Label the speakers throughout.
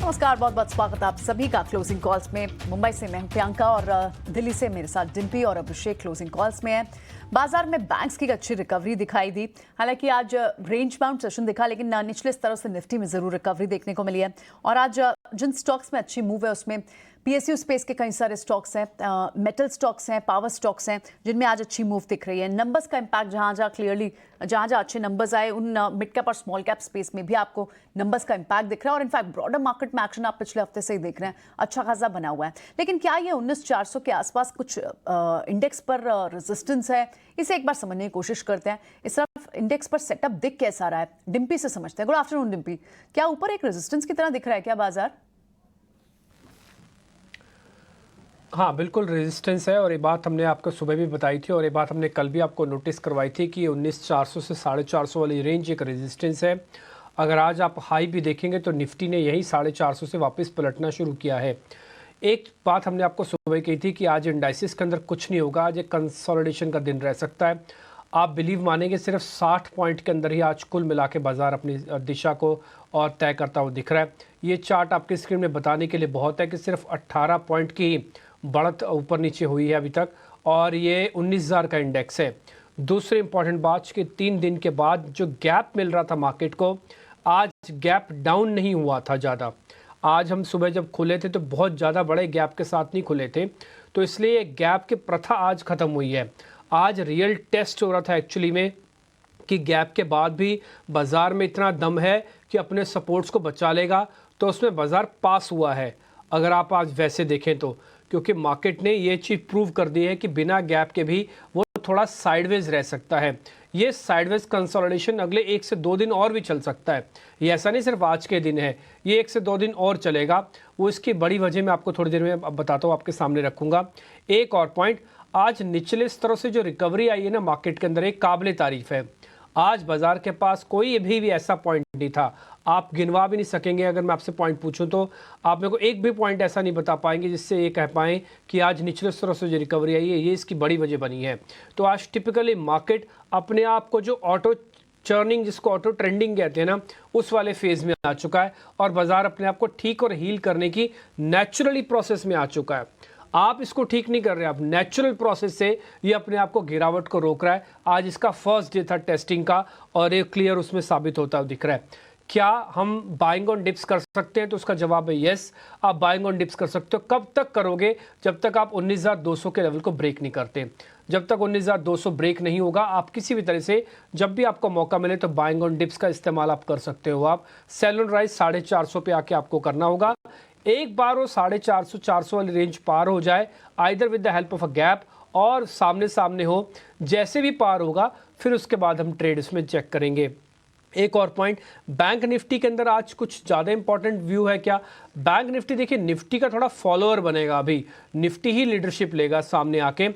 Speaker 1: नमस्कार, बहुत बहुत स्वागत आप सभी का क्लोजिंग कॉल्स में। मुंबई से मैं हूं प्रियंका और दिल्ली से मेरे साथ डिम्पी और अभिषेक क्लोजिंग कॉल्स में है। बाजार में बैंक्स की अच्छी रिकवरी दिखाई दी। हालांकि आज रेंज बाउंड सेशन दिखा, लेकिन निचले स्तरों से निफ्टी में जरूर रिकवरी देखने को मिली है। और आज जिन स्टॉक्स में अच्छी मूव है उसमें पीएसयू स्पेस के कई सारे स्टॉक्स हैं, मेटल स्टॉक्स हैं, पावर स्टॉक्स हैं, जिनमें आज अच्छी मूव दिख रही है। नंबर्स का इंपैक्ट जहां जहां अच्छे नंबर्स आए, उन मिड कैप और स्मॉल कैप स्पेस में भी आपको नंबर्स का इंपैक्ट दिख रहा है। और इनफैक्ट ब्रॉडर मार्केट में एक्शन आप पिछले हफ्ते से ही देख रहे हैं, अच्छा खासा बना हुआ है। लेकिन क्या ये 19,400 के आसपास कुछ इंडेक्स पर रेजिस्टेंस है? इसे एक बार समझने की कोशिश करते हैं। इस तरफ इंडेक्स पर सेटअप दिख कैसा रहा है, डिम्पी से समझते हैं। गुड आफ्टरनून डिम्पी, क्या ऊपर एक रेजिस्टेंस की तरह दिख रहा है क्या बाजार?
Speaker 2: हाँ, बिल्कुल रेजिस्टेंस है और ये बात हमने आपको सुबह भी बताई थी और ये बात हमने कल भी आपको नोटिस करवाई थी कि 19,400 से 450 वाली रेंज एक रेजिस्टेंस है। अगर आज आप हाई भी देखेंगे तो निफ्टी ने यही 450 से वापस पलटना शुरू किया है। एक बात हमने आपको सुबह कही थी कि आज इंडाइसिस के अंदर कुछ नहीं होगा, आज एक कंसोलिडेशन का दिन रह सकता है। आप बिलीव मानेंगे सिर्फ 60 पॉइंट के अंदर ही आज कुल मिला के बाजार अपनी दिशा को और तय करता हुआ दिख रहा है। ये चार्ट आपकी स्क्रीन में बताने के लिए बहुत है कि सिर्फ 18 पॉइंट की बढ़त ऊपर नीचे हुई है अभी तक और ये 19,000 का इंडेक्स है। दूसरी इंपॉर्टेंट बात कि 3 दिन के बाद जो गैप मिल रहा था मार्केट को, आज गैप डाउन नहीं हुआ था ज़्यादा। आज हम सुबह जब खुले थे तो बहुत ज़्यादा बड़े गैप के साथ नहीं खुले थे, तो इसलिए गैप की प्रथा आज ख़त्म हुई है। आज रियल टेस्ट हो रहा था एक्चुअली में कि गैप के बाद भी बाज़ार में इतना दम है कि अपने सपोर्ट्स को बचा लेगा, तो उसमें बाज़ार पास हुआ है अगर आप आज वैसे देखें तो। क्योंकि मार्केट ने ये चीज़ प्रूव कर दी है कि बिना गैप के भी वो थोड़ा साइडवेज रह सकता है। ये साइडवेज कंसोलिडेशन अगले 1 से 2 दिन और भी चल सकता है। ये ऐसा नहीं सिर्फ आज के दिन है, ये 1 से 2 दिन और चलेगा। वो इसकी बड़ी वजह मैं आपको थोड़ी देर में बताता हूँ, आपके सामने रखूँगा। एक और पॉइंट, आज निचले स्तरों से जो रिकवरी आई है ना मार्केट के अंदर, एक काबिल तारीफ है। आज बाजार के पास कोई भी ऐसा पॉइंट नहीं था, आप गिनवा भी नहीं सकेंगे। अगर मैं आपसे पॉइंट पूछूं तो आप मेरे को एक भी पॉइंट ऐसा नहीं बता पाएंगे जिससे ये कह पाएँ कि आज निचले स्तरों से जो रिकवरी आई है ये इसकी बड़ी वजह बनी है। तो आज टिपिकली मार्केट अपने आप को जो ऑटो चर्निंग, जिसको ऑटो ट्रेंडिंग कहते हैं ना, उस वाले फेज में आ चुका है और बाजार अपने आप को ठीक और हील करने की नेचुरली प्रोसेस में आ चुका है। आप इसको ठीक नहीं कर रहे, आप नेचुरल प्रोसेस से ये अपने आप को गिरावट को रोक रहा है। आज इसका फर्स्ट डे था टेस्टिंग का और ये क्लियर उसमें साबित होता हुआ दिख रहा है। क्या हम बाइंग ऑन डिप्स कर सकते हैं? तो उसका जवाब है यस, आप बाइंग ऑन डिप्स कर सकते हो। कब तक करोगे? जब तक आप 19,200 के लेवल को ब्रेक नहीं करते। जब तक 19,200 ब्रेक नहीं होगा, आप किसी भी तरह से जब भी आपको मौका मिले तो बाइंग ऑन डिप्स का इस्तेमाल आप कर सकते हो। आप सेल ऑन राइज 450 पे आके आपको करना होगा। एक बार वो 450 400 वाली रेंज पार हो जाए, either with the help of a gap और सामने सामने हो, जैसे भी पार होगा फिर उसके बाद हम ट्रेड इसमें चेक करेंगे। एक और पॉइंट, बैंक निफ्टी के अंदर आज कुछ ज़्यादा इंपॉर्टेंट व्यू है क्या? बैंक निफ्टी देखिए, निफ्टी का थोड़ा फॉलोअर बनेगा, अभी निफ्टी ही लीडरशिप लेगा सामने आके।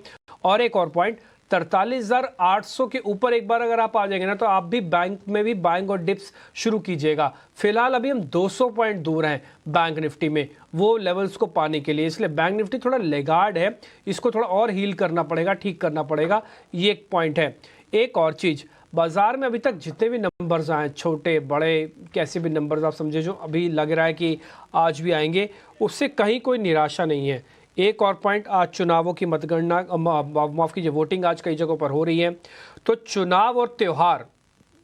Speaker 2: और एक और पॉइंट, 43,800 के ऊपर एक बार अगर आप आ जाएंगे ना तो आप भी बैंक में भी बाइंग और डिप्स शुरू कीजिएगा। फिलहाल अभी हम 200 पॉइंट दूर हैं बैंक निफ्टी में वो लेवल्स को पाने के लिए, इसलिए बैंक निफ्टी थोड़ा लेगार्ड है, इसको थोड़ा और हील करना पड़ेगा, ठीक करना पड़ेगा। ये एक पॉइंट है। एक और चीज़, बाजार में अभी तक जितने भी नंबर्स आए, छोटे बड़े कैसे भी नंबर्स आप समझे, जो अभी लग रहा है कि आज भी आएंगे, उससे कहीं कोई निराशा नहीं है। एक और पॉइंट, आज चुनावों की मतगणना, माफ़ कीजिए, वोटिंग आज कई जगहों पर हो रही है। तो चुनाव और त्यौहार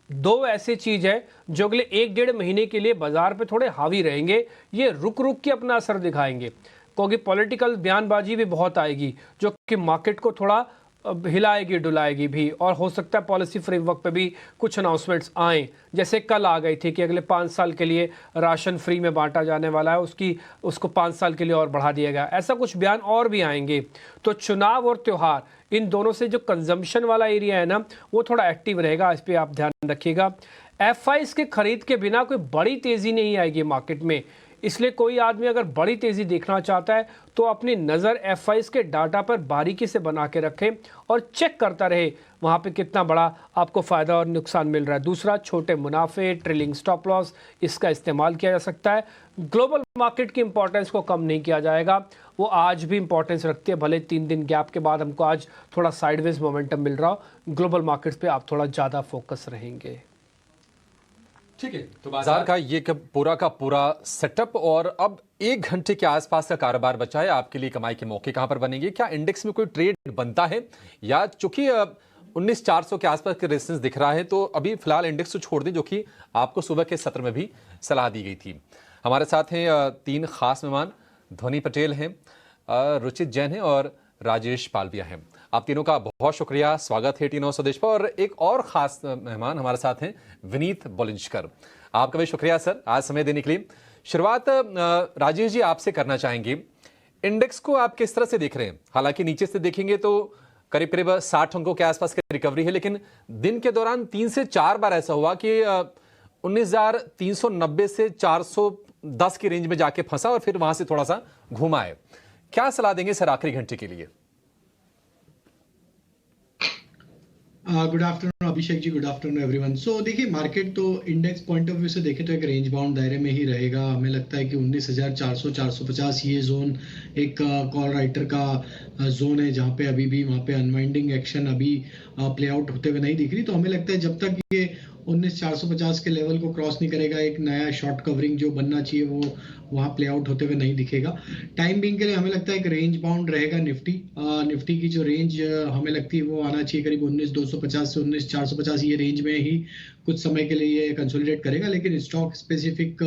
Speaker 2: दो ऐसी चीज़ है जो अगले 1-1.5 महीने के लिए बाजार पे थोड़े हावी रहेंगे। ये रुक रुक के अपना असर दिखाएंगे, क्योंकि पॉलिटिकल बयानबाजी भी बहुत आएगी जो कि मार्केट को थोड़ा हिलाएगी डुलाएगी भी, और हो सकता है पॉलिसी फ्रेमवर्क पे भी कुछ अनाउंसमेंट्स आएँ। जैसे कल आ गई थी कि अगले 5 साल के लिए राशन फ्री में बांटा जाने वाला है, उसको 5 साल के लिए और बढ़ा दिया गया। ऐसा कुछ बयान और भी आएंगे। तो चुनाव और त्यौहार, इन दोनों से जो कंजम्पशन वाला एरिया है ना, वो थोड़ा एक्टिव रहेगा, इस पर आप ध्यान रखिएगा। एफआईज के खरीद के बिना कोई बड़ी तेज़ी नहीं आएगी मार्केट में, इसलिए कोई आदमी अगर बड़ी तेज़ी देखना चाहता है तो अपनी नज़र एफआईज के डाटा पर बारीकी से बना के रखें और चेक करता रहे वहाँ पे कितना बड़ा आपको फ़ायदा और नुकसान मिल रहा है। दूसरा, छोटे मुनाफे, ट्रेलिंग स्टॉप लॉस, इसका इस्तेमाल किया जा सकता है। ग्लोबल मार्केट की इंपॉर्टेंस को कम नहीं किया जाएगा, वो आज भी इंपॉर्टेंस रखती है, भले 3 दिन गैप के बाद हमको आज थोड़ा साइडवेज मोमेंटम मिल रहा हो। ग्लोबल मार्केट्स पे आप थोड़ा ज़्यादा फोकस रहेंगे।
Speaker 3: ठीक है, तो बाजार का ये पूरा का पूरा सेटअप, और अब 1 घंटे के आसपास का कारोबार बचा है। आपके लिए कमाई के मौके कहां पर बनेंगे? क्या इंडेक्स में कोई ट्रेड बनता है, या चूंकि 19,400 के आसपास का रेजिस्टेंस दिख रहा है तो अभी फिलहाल इंडेक्स को छोड़ दें, जो कि आपको सुबह के सत्र में भी सलाह दी गई थी। हमारे साथ हैं 3 खास मेहमान। ध्वनि पटेल हैं, रुचित जैन हैं और राजेश पालविया हैं। आप तीनों का बहुत शुक्रिया, स्वागत है टी9 स्वदेश पर। और एक और खास मेहमान हमारे साथ हैं विनीत बोलिंजकर। आपका भी शुक्रिया सर, आज समय देने के लिए। शुरुआत राजेश जी आपसे करना चाहेंगे। इंडेक्स को आप किस तरह से देख रहे हैं? हालांकि नीचे से देखेंगे तो करीब करीब 60 अंकों के आसपास की रिकवरी है, लेकिन दिन के दौरान 3 से 4 बार ऐसा हुआ कि 19,390 से 410 की रेंज में जाके फंसा और फिर वहां से थोड़ा सा घुमा है। क्या सलाह देंगे सर आखिरी घंटे के लिए?
Speaker 4: Good afternoon Abhishek ji, good afternoon everyone. सो देखिए, मार्केट तो इंडेक्स पॉइंट ऑफ व्यू से देखें तो एक रेंज बाउंड दायरे में ही रहेगा। हमें लगता है कि 19,400 450 ये जोन एक कॉल राइटर का जोन है, जहां पे अभी भी वहां पे अनवाइंडिंग एक्शन अभी प्ले आउट होते हुए नहीं दिख रही। तो हमें लगता है जब तक ये 19,450 के लेवल को क्रॉस नहीं करेगा, एक नया शॉर्ट कवरिंग जो बनना चाहिए वो वहां प्ले आउट होते हुए नहीं दिखेगा। टाइम बिंग के लिए हमें लगता है एक रेंज बाउंड रहेगा निफ्टी की जो रेंज हमें लगती है वो आना चाहिए करीब 19,250 से 19,450, ये रेंज में ही कुछ समय के लिए ये कंसोलिडेट करेगा। लेकिन स्टॉक स्पेसिफिक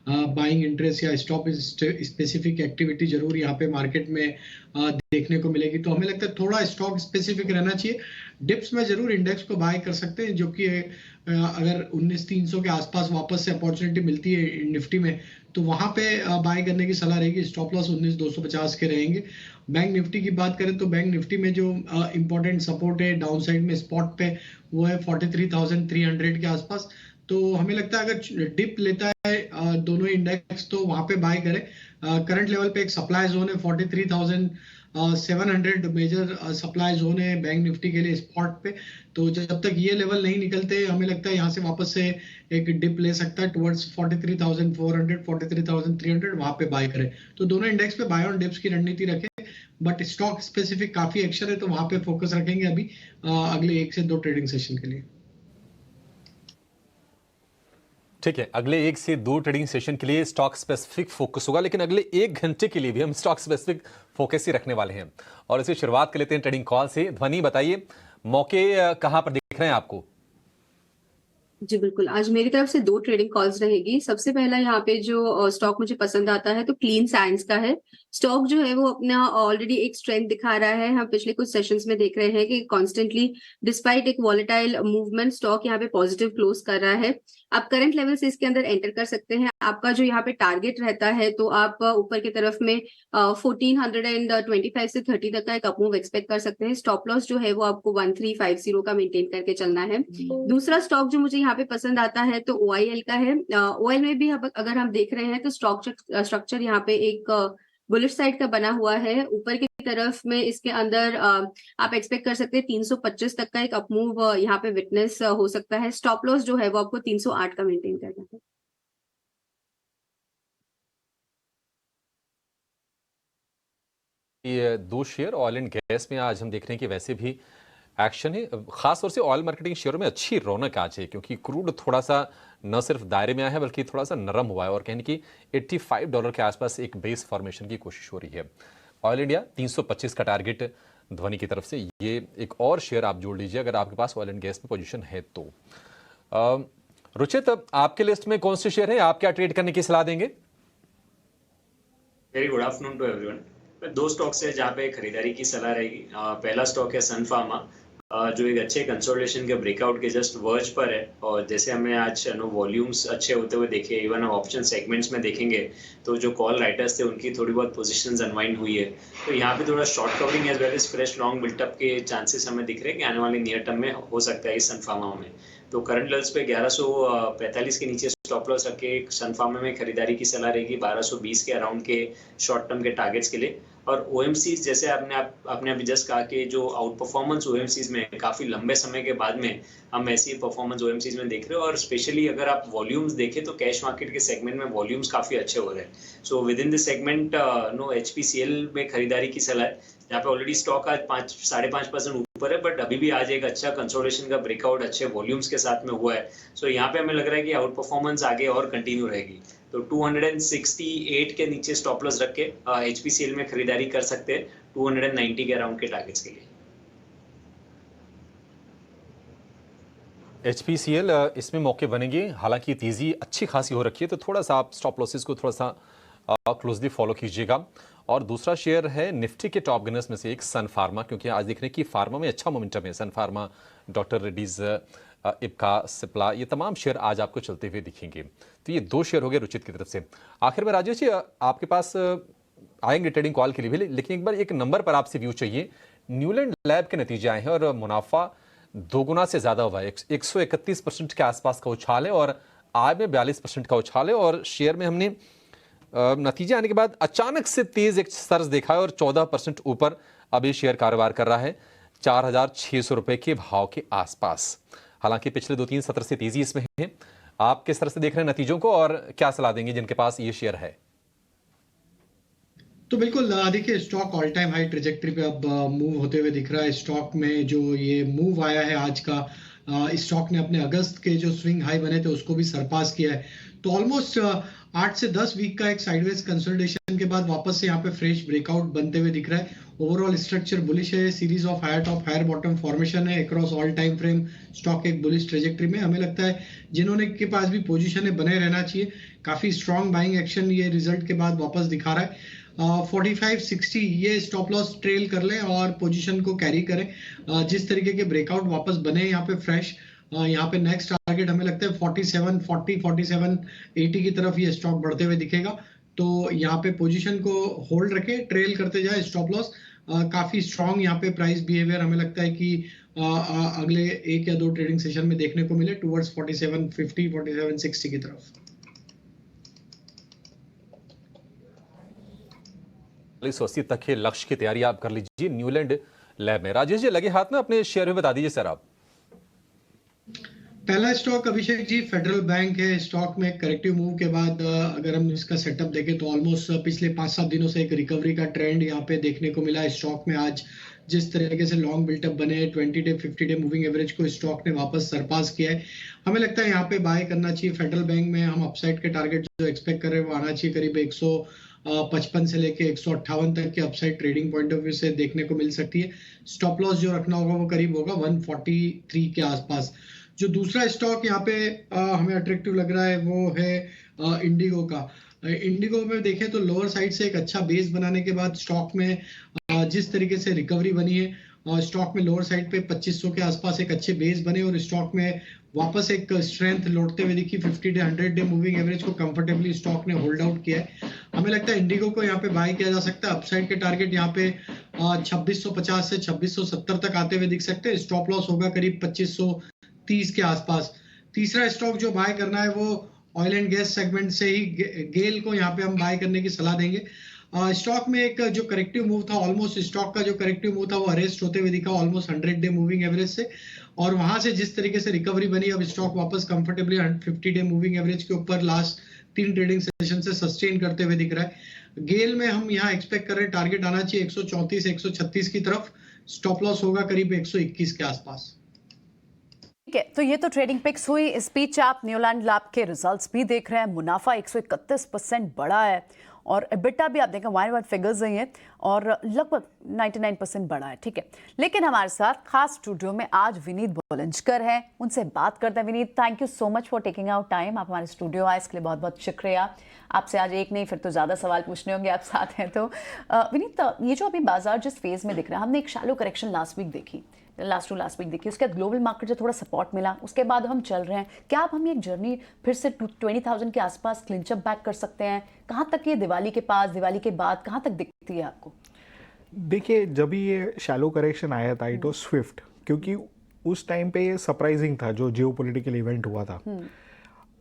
Speaker 4: बाइंग इंटरेस्ट या स्टॉक स्पेसिफिक एक्टिविटी जरूर यहाँ पे मार्केट में देखने को मिलेगी। तो हमें लगता है थोड़ा स्टॉक स्पेसिफिक रहना चाहिए। डिप्स में जरूर इंडेक्स को बाय कर सकते हैं, जो कि अगर 19,300 के आसपास वापस से अपॉर्चुनिटी मिलती है निफ्टी में, तो वहां पे बाय करने की सलाह रहेगी। स्टॉप लॉस 19,250 के रहेंगे। बैंक निफ्टी की बात करें तो बैंक निफ्टी में जो इंपॉर्टेंट सपोर्ट है डाउन साइड में स्पॉट पे, वो है 43,300 के आसपास। तो हमें लगता है अगर डिप लेता है दोनों इंडेक्स तो वहां पे बाय करें। करंट लेवल पे एक सप्लाई जोन है 43,700 मेजर सप्लाई जोन है बैंक निफ्टी के लिए स्पॉट पे। तो जब तक ये लेवल नहीं निकलते हमें लगता है यहाँ से वापस से एक डिप ले सकता है टुवर्ड्स 43,400 43,300, वहां पे बाय करें। तो दोनों इंडेक्स पे बाय ऑन डिप्स की रणनीति रखें, बट स्टॉक स्पेसिफिक काफी एक्शन है तो वहां पे फोकस रखेंगे अभी अगले 1 से 2 ट्रेडिंग सेशन के लिए।
Speaker 3: ठीक है, अगले 1 से 2 ट्रेडिंग सेशन के लिए स्टॉक स्पेसिफिक फोकस होगा, लेकिन अगले 1 घंटे के लिए भी हम स्टॉक स्पेसिफिक फोकस ही रखने वाले हैं। और इसे शुरुआत कर लेते हैं ट्रेडिंग कॉल से। ध्वनि बताइए, मौके कहां पर दिख रहे हैं आपको?
Speaker 5: जी बिल्कुल, आज मेरी तरफ से 2 ट्रेडिंग कॉल्स रहेगी। सबसे पहला यहाँ पे जो स्टॉक मुझे पसंद आता है तो क्लीन साइंस का है। स्टॉक जो है वो अपना ऑलरेडी एक स्ट्रेंथ दिखा रहा है। हम पिछले कुछ सेशंस में देख रहे हैं कि कॉन्स्टेंटली डिस्पाइट एक वॉलेटाइल मूवमेंट स्टॉक यहाँ पे पॉजिटिव क्लोज कर रहा है। आप करंट लेवल से इसके अंदर एंटर कर सकते हैं। आपका जो यहाँ पे टारगेट रहता है तो आप ऊपर की तरफ में 1425 से 30 तक का एक अपमूव एक्सपेक्ट कर सकते हैं। स्टॉप लॉस जो है वो आपको 1350 का मेंटेन करके चलना है। दूसरा स्टॉक जो मुझे यहाँ पे पसंद आता है तो OIL का है। OIL में भी अगर हम देख रहे हैं तो स्ट्रक्चर यहाँ पे एक बुलिश साइड का बना हुआ है। ऊपर की तरफ में इसके अंदर आप एक्सपेक्ट कर सकते हैं 325 तक का एक अपमूव यहाँ पे विटनेस हो सकता है। स्टॉप लॉस जो है वो आपको 308 का मेंटेन करना है।
Speaker 3: ये 2 शेयर ऑयल एंड गैस में आज हम देख रहे हैं कि वैसे भी एक्शन है। खासतौर से ऑयल मार्केटिंग शेयरों में अच्छी रौनक आज है, क्योंकि क्रूड थोड़ा सा न सिर्फ दायरे में आया है बल्कि थोड़ा सा नरम हुआ है, और कहने की $85 के आसपास एक बेस फॉर्मेशन की कोशिश हो रही है। ऑयल इंडिया 325 का टारगेट ध्वनि की तरफ से। ये एक और शेयर आप जोड़ लीजिए अगर आपके पास ऑयल एंड गैस में पोजीशन है तो। रुचित, आपके लिस्ट में कौन से शेयर हैं? आप क्या ट्रेड करने की सलाह देंगे?
Speaker 6: Very good afternoon to everyone. 2 stocks है जहाँ पे खरीदारी की सलाह रहेगी। पहला स्टॉक है सन फार्मा, जो एक अच्छे कंसोलिडेशन के ब्रेकआउट के जस्ट वर्ज पर है। और जैसे हमें आज वॉल्यूम्स अच्छे होते हुए देखे, इवन हम ऑप्शन सेगमेंट्स में देखेंगे तो जो कॉल राइटर्स थे उनकी थोड़ी बहुत पोजीशंस अनवाइंड हुई है। तो यहाँ पे थोड़ा short covering as well as fresh long built up के चांसेस हमें दिख रहे हैं कि आने वाले नियर टर्म में हो सकता है इस सन फार्मा में। तो करंट लेवल्स पे 1145 के नीचे स्टॉप लॉस रख के सन फार्मा में खरीदारी की सलाह रहेगी 1220 के अराउंड के शॉर्ट टर्म के टारगेट्स के लिए। और OMCs जैसे आपने अभी जस्ट कहा कि जो आउट परफॉर्मेंस OMCs में काफी लंबे समय के बाद में हम ऐसी परफॉर्मेंस OMCs में देख रहे हो। और स्पेशली अगर आप वॉल्यूम्स देखें तो कैश मार्केट के सेगमेंट में वॉल्यूम्स काफी अच्छे हो रहे हैं। So with in this segment HPCL में खरीदारी की सलाह है। जहाँ पे ऑलरेडी स्टॉक आज 5-5.5% ऊपर है, बट अभी भी आज एक अच्छा कंसोलिडेशन का ब्रेकआउट अच्छे वॉल्यूम्स के साथ में हुआ है। सो यहाँ पे हमें लग रहा है कि आउट परफॉर्मेंस आगे और कंटिन्यू रहेगी। तो 268 के नीचे स्टॉप लॉस रख के HPCL में खरीदारी कर सकते हैं 290 के अराउंड के टारगेट्स के लिए।
Speaker 3: HPCL इसमें मौके बनेंगे, हालांकि तेजी अच्छी खासी हो रखी है, तो थोड़ा सा आप स्टॉप लॉसेस को थोड़ा सा क्लोजली फॉलो कीजिएगा। और दूसरा शेयर है निफ्टी के टॉप गेनर्स में से एक सन फार्मा, क्योंकि आज देख रहे हैं कि फार्मा में अच्छा मोमेंटम है। सन फार्मा, डॉक्टर रेड्डीज, इप्का, सिप्ला, ये तमाम शेयर आज आपको चलते हुए दिखेंगे। तो ये दो शेयर हो गए रुचित की तरफ से। आखिर में राजेश जी आपके पास आएंगे ट्रेडिंग कॉल के लिए भी, लेकिन एक बार एक नंबर पर आपसे व्यू चाहिए। न्यूलैंड लैब के नतीजे आए हैं और मुनाफा दोगुना से ज्यादा हुआ है, 131% के आसपास का उछाल है और आय में 42% का उछाल है। और शेयर में हमने नतीजे आने के बाद अचानक से तेज एक सर्ज देखा है और 14% ऊपर अब ये शेयर कारोबार कर रहा है 4,600 रुपए के भाव के आसपास। हालांकि पिछले 2-3 सत्र से तेजी इसमें है। आप किस तरह से देख रहे हैं नतीजों को और क्या सलाह देंगे जिनके पास ये शेयर है?
Speaker 4: तो बिल्कुल देखिए, stock all time high trajectory पे अब मूव होते हुए दिख रहा है। स्टॉक में जो ये मूव आया है आज का, इस स्टॉक ने अपने अगस्त के जो स्विंग हाई बने थे उसको भी सरपास किया है। तो ऑलमोस्ट 8 से 10 वीक का एक साइडवेज कंसोलिडेशन के बाद वापस से यहाँ पे फ्रेश ब्रेकआउट बनते हुए दिख रहा है। ओवरऑल स्ट्रक्चर बुलिश है, series of higher top higher bottom formation है across all time frame. Stock एक बुलिश ट्रेजेक्टरी में, हमें लगता है जिन्होंने के पास भी पोजीशन है बने रहना चाहिए। काफी स्ट्रॉन्ग बाइंग एक्शन ये रिजल्ट के बाद वापस दिखा रहा है। 45-60 ये स्टॉप लॉस ट्रेल कर लें और पोजीशन को कैरी करें। जिस तरीके के ब्रेकआउट वापस बने यहाँ पे फ्रेश, यहाँ पे नेक्स्ट टारगेट हमें लगता है 4740 4780 की तरफ ये स्टॉक बढ़ते हुए दिखेगा। तो यहाँ पे पोजीशन को होल्ड रखे, ट्रेल करते जाए स्टॉप लॉस। काफी स्ट्रॉन्ग यहाँ पे प्राइस बिहेवियर हमें लगता है कि अगले 1 या 2 ट्रेडिंग सेशन में देखने को मिले टुवर्ड्स 4750 4760 की तरफ।
Speaker 3: 40-80 तक के लक्ष्य की तैयारी आप कर लीजिए न्यूलैंड लैब में। राजेश जी लगे हाथ में अपने शेयर में बता दीजिए सर आप।
Speaker 4: पहला stock Abhishek ji federal bank है। स्टॉक में करेक्टिव मूव के बाद अगर हम इसका सेटअप देखें तो ऑलमोस्ट पिछले 5-7 दिनों से एक रिकवरी का ट्रेंड यहाँ पे देखने को मिला है स्टॉक में। आज जिस तरीके से लॉन्ग बिल्टअप बने 20 डे 50 डे मूविंग एवरेज को स्टॉक ने वापस सरपास किया है। हमें लगता है यहाँ पे बाय करना चाहिए। फेडरल बैंक में हम अपसाइड के टारगेट जो एक्सपेक्ट कर रहे हैं वो आना चाहिए करीब 155 से लेके 158 तक के upside trading point of view से देखने को मिल सकती है। स्टॉप लॉस जो रखना होगा वो करीब होगा 143 के आसपास। जो दूसरा स्टॉक यहाँ पे हमें अट्रैक्टिव लग रहा है वो है इंडिगो का। इंडिगो में देखें तो लोअर साइड से एक अच्छा बेस बनाने के बाद स्टॉक में जिस तरीके से रिकवरी बनी है, स्टॉक में लोअर साइड पे 2500 के आसपास एक अच्छे बेस बने और स्टॉक में वापस एक स्ट्रेंथ लौटते हुए दिखी। 50 डे 100 डे मूविंग एवरेज को कंफर्टेबली स्टॉक ने होल्ड आउट किया है। हमें लगता है इंडिगो को यहाँ पे बाय किया जा सकता है। अपसाइड के टारगेट यहाँ पे 2650 से 2670 तक आते हुए दिख सकते हैं। स्टॉप लॉस होगा करीब 2530 के आसपास। तीसरा स्टॉक जो बाय करना है वो ऑयल एंड गैस सेगमेंट से ही गेल को यहाँ पे हम बाय करने की सलाह देंगे। स्टॉक में एक जो करेक्टिव मूव था, ऑलमोस्ट स्टॉक का जो करेक्टिव मूव था वो अरेस्ट होते हुए दिखा ऑलमोस्ट 100 डे मूविंग एवरेज से, और वहां से जिस तरीके से रिकवरी बनी अब स्टॉक वापस कंफर्टेबली 50 डे मूविंग एवरेज के ऊपर लास्ट 3 ट्रेडिंग सेशन से सस्टेन करते हुए दिख रहा है। गेल में हम यहाँ एक्सपेक्ट कर रहे हैं टारगेट आना चाहिए 134 136 की तरफ। स्टॉप लॉस होगा करीब 121 के आसपास।
Speaker 1: ठीक है, तो ये तो ट्रेडिंग पिक्स हुई। इस बीच आप न्यूलैंड लैब के रिजल्ट्स भी देख रहे हैं। मुनाफा 131% बढ़ा है और एबिटा भी आप देखें वाइन फिगर्स ही हैं और लगभग 99% बढ़ा है। ठीक है, लेकिन हमारे साथ खास स्टूडियो में आज विनीत बोलंजकर हैं, उनसे बात करते हैं। Vineet, thank you so much for taking out time. आप हमारे स्टूडियो आए इसके लिए बहुत बहुत शुक्रिया। आपसे आज एक नहीं फिर तो ज़्यादा सवाल पूछने होंगे, आप साथ हैं तो। विनीत, ये जो अभी बाजार जिस फेज में दिख रहा है, हमने एक शैलो करेक्शन लास्ट वीक देखी, लास्ट वीक देखी, उसके बाद ग्लोबल मार्केट से थोड़ा सपोर्ट मिला, उसके बाद हम चल रहे हैं। क्या अब हम एक जर्नी फिर से 20,000 के आसपास क्लिंच अप बैक कर सकते हैं? कहाँ तक ये दिवाली के पास, दिवाली के बाद कहाँ तक दिखती है आपको?
Speaker 7: देखिए, जब ये शैलो करेक्शन आया था इट वाज स्विफ्ट, क्योंकि उस टाइम पे ये सरप्राइजिंग था जो जियोपॉलिटिकल इवेंट हुआ था।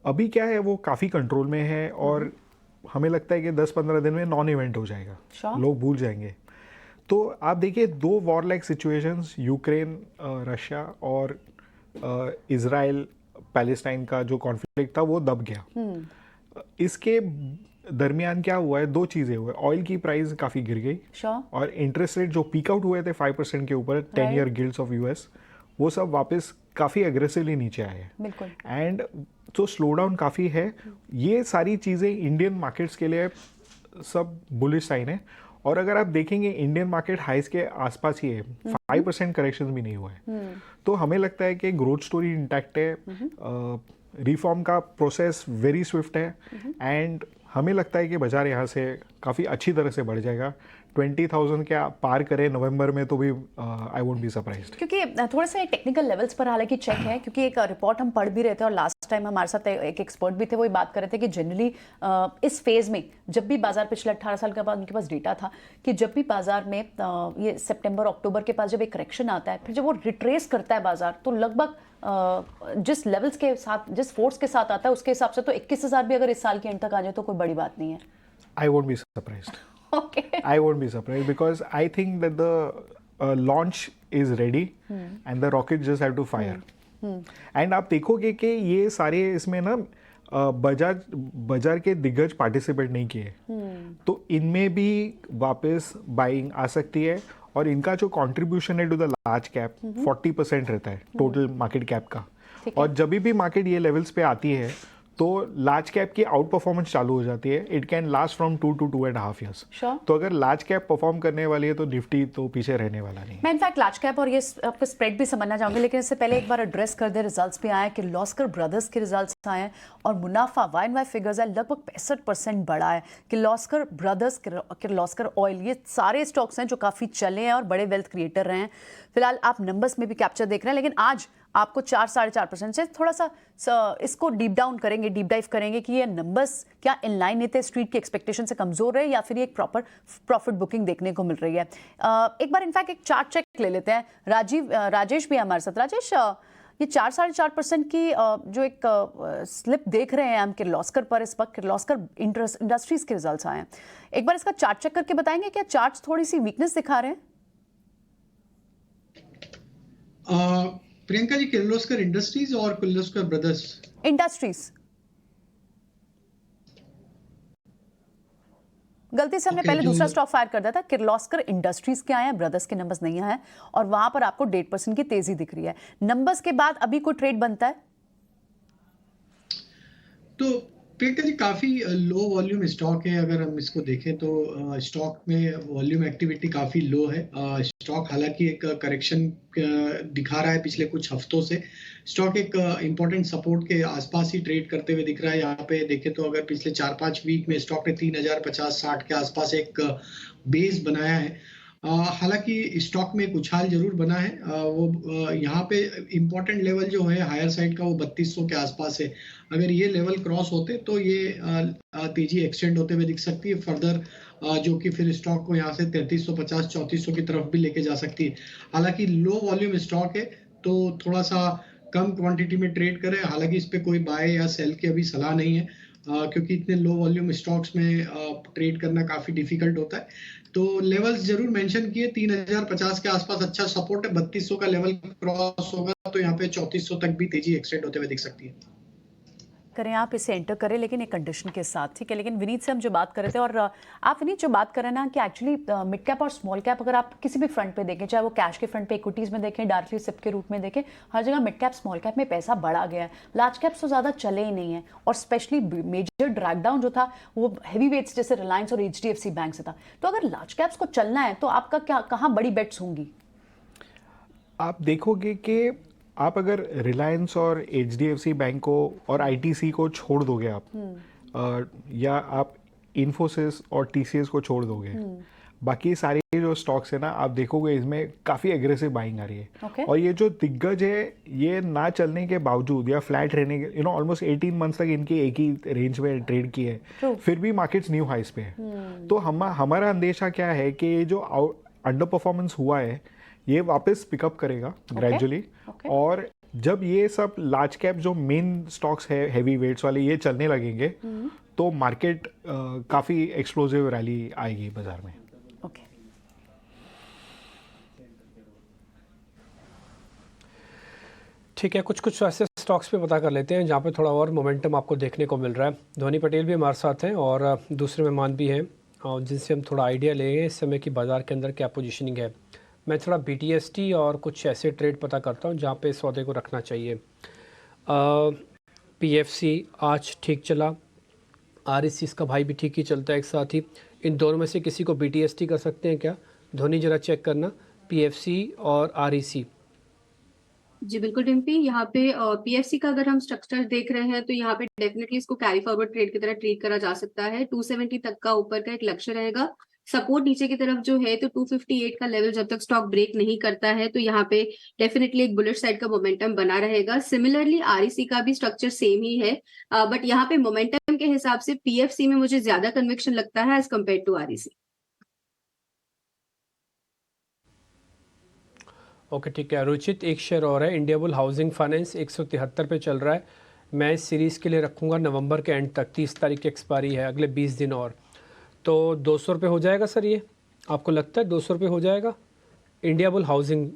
Speaker 7: अभी क्या है वो काफ़ी कंट्रोल में है और हमें लगता है कि 10-15 दिन में नॉन इवेंट हो जाएगा, लोग भूल जाएंगे। तो आप देखिए, 2 war like situations, Ukraine Russia और इज़राइल पैलेस्टाइन का जो कॉन्फ्लिक्ट था वो दब गया। इसके दरमियान क्या हुआ है, दो चीज़ें हुए, ऑयल की प्राइस काफ़ी गिर गई
Speaker 1: श्योर।
Speaker 7: और इंटरेस्ट रेट जो पीक आउट हुए थे 5% के ऊपर 10 ईयर गिल्ड्स ऑफ यूएस, वो सब वापस काफ़ी एग्रेसिवली नीचे आए हैं।
Speaker 1: बिल्कुल।
Speaker 7: एंड तो स्लो डाउन काफ़ी है। ये सारी चीज़ें इंडियन मार्केट्स के लिए सब बुलिश साइन है। और अगर आप देखेंगे इंडियन मार्केट हाइस के आसपास ही है, 5% करेक्शन भी नहीं हुआ है। तो हमें लगता है कि ग्रोथ स्टोरी इंटैक्ट है, रिफॉर्म का प्रोसेस वेरी स्विफ्ट है एंड हमें लगता है कि बाजार यहाँ से काफ़ी अच्छी तरह से बढ़ जाएगा। 20,000 के पार करे नवंबर में तो भी आई वोंट बी सरप्राइज्ड।
Speaker 1: क्योंकि थोड़े से टेक्निकल लेवल्स पर हालांकि चेक है, क्योंकि एक रिपोर्ट हम पढ़ भी रहे थे और लास्ट टाइम हमारे साथ एक एक्सपर्ट भी थे, वो ये बात कर रहे थे कि जनरली इस फेज में जब भी बाजार पिछले 18 साल के बाद उनके पास डेटा था कि जब भी बाजार में ये सितंबर अक्टूबर के पास जब एक करेक्शन आता है, फिर जब वो रिट्रेस करता है बाजार, तो लगभग जिस लेवल्स के साथ, जिस फोर्स के साथ आता है, उसके हिसाब से तो 21,000 भी अगर इस साल के एंड तक आ जाए तो कोई बड़ी बात नहीं है।
Speaker 7: I won't be surprised.
Speaker 1: Okay.
Speaker 7: I won't be surprised because I think that the launch is ready and the rockets just have to fire. And आप देखोगे कि ये सारे इसमें ना बाजार के दिग्गज पार्टिसिपेट नहीं किए, तो इनमें भी वापस बाइंग आ सकती है और इनका जो कंट्रीब्यूशन है टू द लार्ज कैप 40% रहता है टोटल मार्केट कैप का। और जब भी मार्केट ये लेवल्स पे आती है तो लार्ज कैप की आउट परफॉर्मेंस चालू हो जाती है। It can last from 2 to 2.5 years। तो अगर लार्ज कैप परफॉर्म करने वाली है तो निफ्टी तो पीछे रहने वाला नहीं।
Speaker 1: मैं इनफैक्ट लार्ज कैप और ये आपको स्प्रेड भी समझना चाहूंगी, लेकिन इससे पहले एक बार एड्रेस कर दे, रिजल्ट्स भी आए, किर्लोस्कर ब्रदर्स के रिजल्ट्स आए हैं और मुनाफा YoY फिगर्स है लगभग 65% बढ़ा है। किर्लोस्कर ब्रदर्स, किर्लोस्कर ऑयल, ये सारे स्टॉक्स हैं जो काफ़ी चले हैं और बड़े वेल्थ क्रिएटर रहे हैं। फिलहाल आप नंबर्स में भी कैप्चर देख रहे हैं, लेकिन आज आपको 4-4.5% से थोड़ा सा इसको डीप डाउन करेंगे, डीप डाइव करेंगे कि ये नंबर्स क्या इन लाइन नहीं थे, स्ट्रीट की एक्सपेक्टेशन से कमजोर है या फिर ये एक प्रॉपर प्रॉफिट बुकिंग देखने को मिल रही है। एक बार इनफैक्ट एक चार्ट चेक ले लेते हैं। राजेश भी हमारे साथ। राजेश, ये 4-4.5% की जो एक स्लिप देख रहे हैं हम किर्लोस्कर पर, इस वक्त किर्लोस्कर इंडस्ट्रीज के रिजल्ट्स आए हैं, एक बार इसका चार्ट चेक करके बताएंगे क्या चार्ट्स थोड़ी सी वीकनेस दिखा रहे हैं?
Speaker 4: प्रियंका जी, किर्लोस्कर इंडस्ट्रीज और किर्लोस्कर ब्रदर्स
Speaker 1: इंडस्ट्रीज, गलती से हमने पहले दूसरा स्टॉक फायर कर दिया था। किर्लोस्कर इंडस्ट्रीज के आए हैं, ब्रदर्स के नंबर्स नहीं आए हैं और वहां पर आपको 1.5% की तेजी दिख रही है। नंबर्स के बाद अभी कोई ट्रेड बनता है?
Speaker 4: तो प्रियंका जी, काफी लो वॉल्यूम स्टॉक है। अगर हम इसको देखें तो स्टॉक में वॉल्यूम एक्टिविटी काफी लो है। स्टॉक हालांकि एक करेक्शन दिखा रहा है पिछले कुछ हफ्तों से। स्टॉक एक इंपॉर्टेंट सपोर्ट के आसपास ही ट्रेड करते हुए दिख रहा है। यहाँ पे देखें तो अगर पिछले 4-5 वीक में स्टॉक ने 3050-60 के आसपास एक बेस बनाया है। हालांकि स्टॉक में एक उछाल जरूर बना है। वो यहाँ पे इंपॉर्टेंट लेवल जो है हायर साइड का वो 3200 के आसपास है। अगर ये लेवल क्रॉस होते तो ये तेजी एक्सटेंड होते हुए दिख सकती है फर्दर, जो कि फिर स्टॉक को यहाँ से 3350-3400 की तरफ भी लेके जा सकती है। हालांकि लो वॉल्यूम स्टॉक है तो थोड़ा सा कम क्वांटिटी में ट्रेड करें। हालांकि इस पे कोई बाय या सेल की अभी सलाह नहीं है, क्योंकि इतने लो वॉल्यूम स्टॉक्स में ट्रेड करना काफी डिफिकल्ट होता है। तो लेवल्स जरूर मेंशन किए, 3050 के आसपास अच्छा सपोर्ट है। 3200 का लेवल क्रॉस होगा तो यहाँ पे 3400 तक भी तेजी एक्सटेंड होते हुए दिख सकती है।
Speaker 1: करें आप इसे एंटर करें, लेकिन एक कंडीशन के साथ, ठीक है। लेकिन विनीत से हम जो बात कर रहे थे, और आप विनीत जो बात कर रहे हैं ना कि एक्चुअली मिड कैप और स्मॉल कैप अगर आप किसी भी फ्रंट पे देखें, चाहे वो कैश के फ्रंट पे इक्विटीज़ में देखें, डायरेक्टली सिप के रूप में देखें, हर जगह मिड कैप स्मॉल कैप में पैसा बढ़ा गया है। लार्ज कैप्स तो ज़्यादा चले ही नहीं है और स्पेशली मेजर ड्रैग डाउन जो था वो हैवी वेट्स जैसे रिलायंस और HDFC बैंक से था। तो अगर लार्ज कैप्स को चलना है तो आपका क्या, कहाँ बड़ी बेट्स होंगी?
Speaker 7: आप देखोगे कि आप अगर रिलायंस और HDFC बैंक को और ITC को छोड़ दोगे आप, या आप इन्फोसिस और TCS को छोड़ दोगे, बाकी सारे जो स्टॉक्स है ना, आप देखोगे इसमें काफ़ी एग्रेसिव बाइंग आ रही है।
Speaker 1: Okay.
Speaker 7: और ये जो दिग्गज है, ये ना चलने के बावजूद या फ्लैट रहने के ऑलमोस्ट 18 मंथ्स तक इनकी एक ही रेंज में ट्रेड की है, फिर भी मार्केट्स न्यू हाइस पे है। तो हमारा अंदेशा क्या है कि ये जो अंडर परफॉर्मेंस हुआ है ये वापस पिकअप करेगा ग्रेजुअली। और जब ये सब लार्ज कैप जो मेन स्टॉक्स है हैवी वेट्स वाले ये चलने लगेंगे तो मार्केट काफ़ी एक्सप्लोसिव रैली आएगी बाजार में।
Speaker 1: ओके,
Speaker 2: ठीक है, कुछ ऐसे स्टॉक्स पे पता कर लेते हैं जहाँ पे थोड़ा और मोमेंटम आपको देखने को मिल रहा है। धोनी पटेल भी हमारे साथ हैं और दूसरे मेहमान भी हैं और जिनसे हम थोड़ा आइडिया लेंगे इस समय की बाज़ार के अंदर क्या पोजीशनिंग है। मैं थोड़ा BTST और कुछ ऐसे ट्रेड पता करता हूँ जहाँ पे सौदे को रखना चाहिए। PFC आज ठीक चला, REC का भाई भी ठीक ही चलता है एक साथ ही। इन दोनों में से किसी को BTST कर सकते हैं क्या? धोनी जरा चेक करना, PFC और REC।
Speaker 5: जी बिल्कुल डिम्पी, यहाँ पे पीएफसी का अगर हम स्ट्रक्चर देख रहे हैं तो यहाँ पे डेफिनेटली इसको कैरी फॉरवर्ड ट्रेड की तरह ट्रीट करा जा सकता है। 270 तक का ऊपर का एक लक्ष्य रहेगा। सपोर्ट नीचे की तरफ जो है तो 258 का लेवल जब तक स्टॉक ब्रेक नहीं करता है तो यहाँ पे डेफिनेटली एक बुलिश साइड का मोमेंटम बना रहेगा। सिमिलरली आरईसी का भी स्ट्रक्चर सेम ही है, बट यहाँ पे मोमेंटम के हिसाब से पीएफसी में मुझे ज्यादा कन्विक्शन लगता है as compare to REC.
Speaker 2: Okay ठीक है। रुचित एक शेयर और है, इंडियाबुल हाउसिंग फाइनेंस 173 पे चल रहा है। मैं इस सीरीज़ के लिए रखूँगा नवंबर के एंड तक, 30 तारीख की एक्सपायरी है, अगले 20 दिन और। तो 200 रुपये हो जाएगा सर, ये आपको लगता है 200 रुपये हो जाएगा इंडियाबुल हाउसिंग?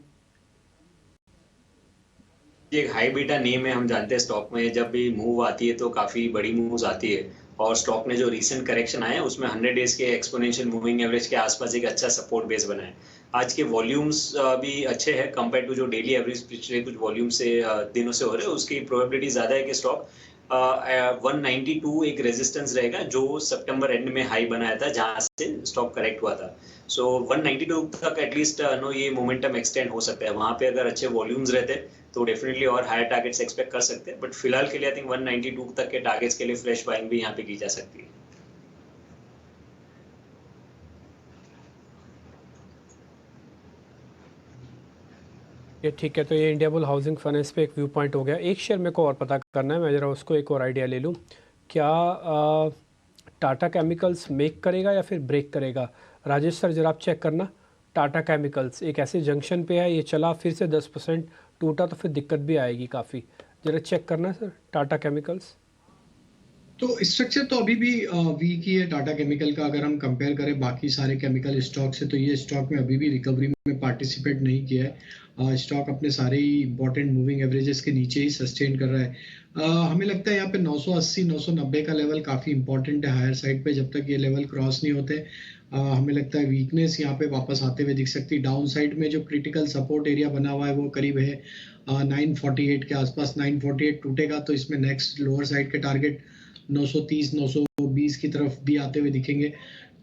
Speaker 6: एक हाई बीटा नेम है, हम जानते हैं स्टॉक में जब भी मूव आती है तो काफ़ी बड़ी मूव्स आती है और स्टॉक ने जो रीसेंट करेक्शन आया है उसमें 100 डेज के एक्सपोनेंशियल मूविंग एवरेज के आसपास एक अच्छा सपोर्ट बेस बना है। आज के वॉल्यूम्स भी अच्छे हैं कंपेयर टू जो डेली एवरेज पिछले कुछ वॉल्यूम से दिनों से हो रहे हैं, उसकी प्रोबेबिलिटी ज़्यादा है कि स्टॉक 192 एक रेजिस्टेंस रहेगा जो सितंबर एंड में हाई बनाया था जहां से स्टॉक करेक्ट हुआ था। सो 192 तक एटलीस्ट नो ये मोमेंटम एक्सटेंड हो सकता है। वहां पे अगर अच्छे वॉल्यूम्स रहते तो डेफिनेटली और हायर टारगेट्स एक्सपेक्ट कर सकते हैं, बट फिलहाल के लिए आई थिंक 192 तक के टारगेट्स के लिए फ्रेश बाइंग भी यहाँ पे की जा सकती है।
Speaker 2: ये ठीक है। तो ये इंडियाबुल हाउसिंग फाइनेंस पे एक व्यू पॉइंट हो गया। एक शेयर मेरे को और पता करना है, मैं ज़रा उसको एक और आइडिया ले लूँ। क्या टाटा केमिकल्स मेक करेगा या फिर ब्रेक करेगा? राजेश सर ज़रा आप चेक करना। टाटा केमिकल्स एक ऐसे जंक्शन पे है, ये चला फिर से 10% टूटा तो फिर दिक्कत भी आएगी काफ़ी। ज़रा चेक करना सर टाटा केमिकल्स।
Speaker 4: तो स्ट्रक्चर तो अभी भी वीक ही है टाटा केमिकल का। अगर हम कंपेयर करें बाकी सारे केमिकल स्टॉक से तो ये स्टॉक में अभी भी रिकवरी में पार्टिसिपेट नहीं किया है। स्टॉक अपने सारे ही इंपॉर्टेंट मूविंग एवरेजेस के नीचे ही सस्टेन कर रहा है। हमें लगता है यहाँ पे 980 990 का लेवल काफी इंपॉर्टेंट है हायर साइड पे। जब तक ये लेवल क्रॉस नहीं होते हमें लगता है वीकनेस यहाँ पे वापस आते हुए दिख सकती है। डाउन साइड में जो क्रिटिकल सपोर्ट एरिया बना हुआ है वो करीब है 948 के आसपास। 948 टूटेगा तो इसमें नेक्स्ट लोअर साइड के टारगेट 930 920 की तरफ भी आते हुए दिखेंगे।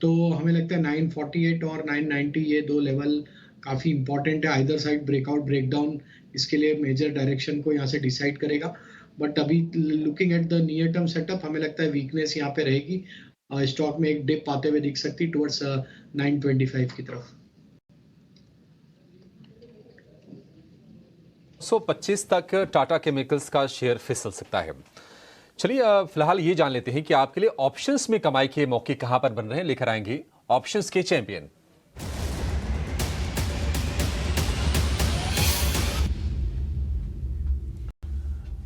Speaker 4: तो हमें लगता है 948 और 990 ये दो लेवल काफी इंपॉर्टेंट है। आइदर साइड ब्रेकआउट ब्रेकडाउन इसके लिए मेजर डायरेक्शन को यहाँ से डिसाइड करेगा। बट अभी looking at the near term setup हमें लगता है वीकनेस यहाँ पे रहेगी। स्टॉक में एक डिप आते हुए दिख सकती टुवर्ड्स 925 की तरफ।
Speaker 3: 125 तक टाटा केमिकल्स का शेयर फिसल सकता है। चलिए फिलहाल ये जान लेते हैं कि आपके लिए ऑप्शंस में कमाई के मौके कहां पर बन रहे हैं। लेकर आएंगे ऑप्शंस के चैंपियन।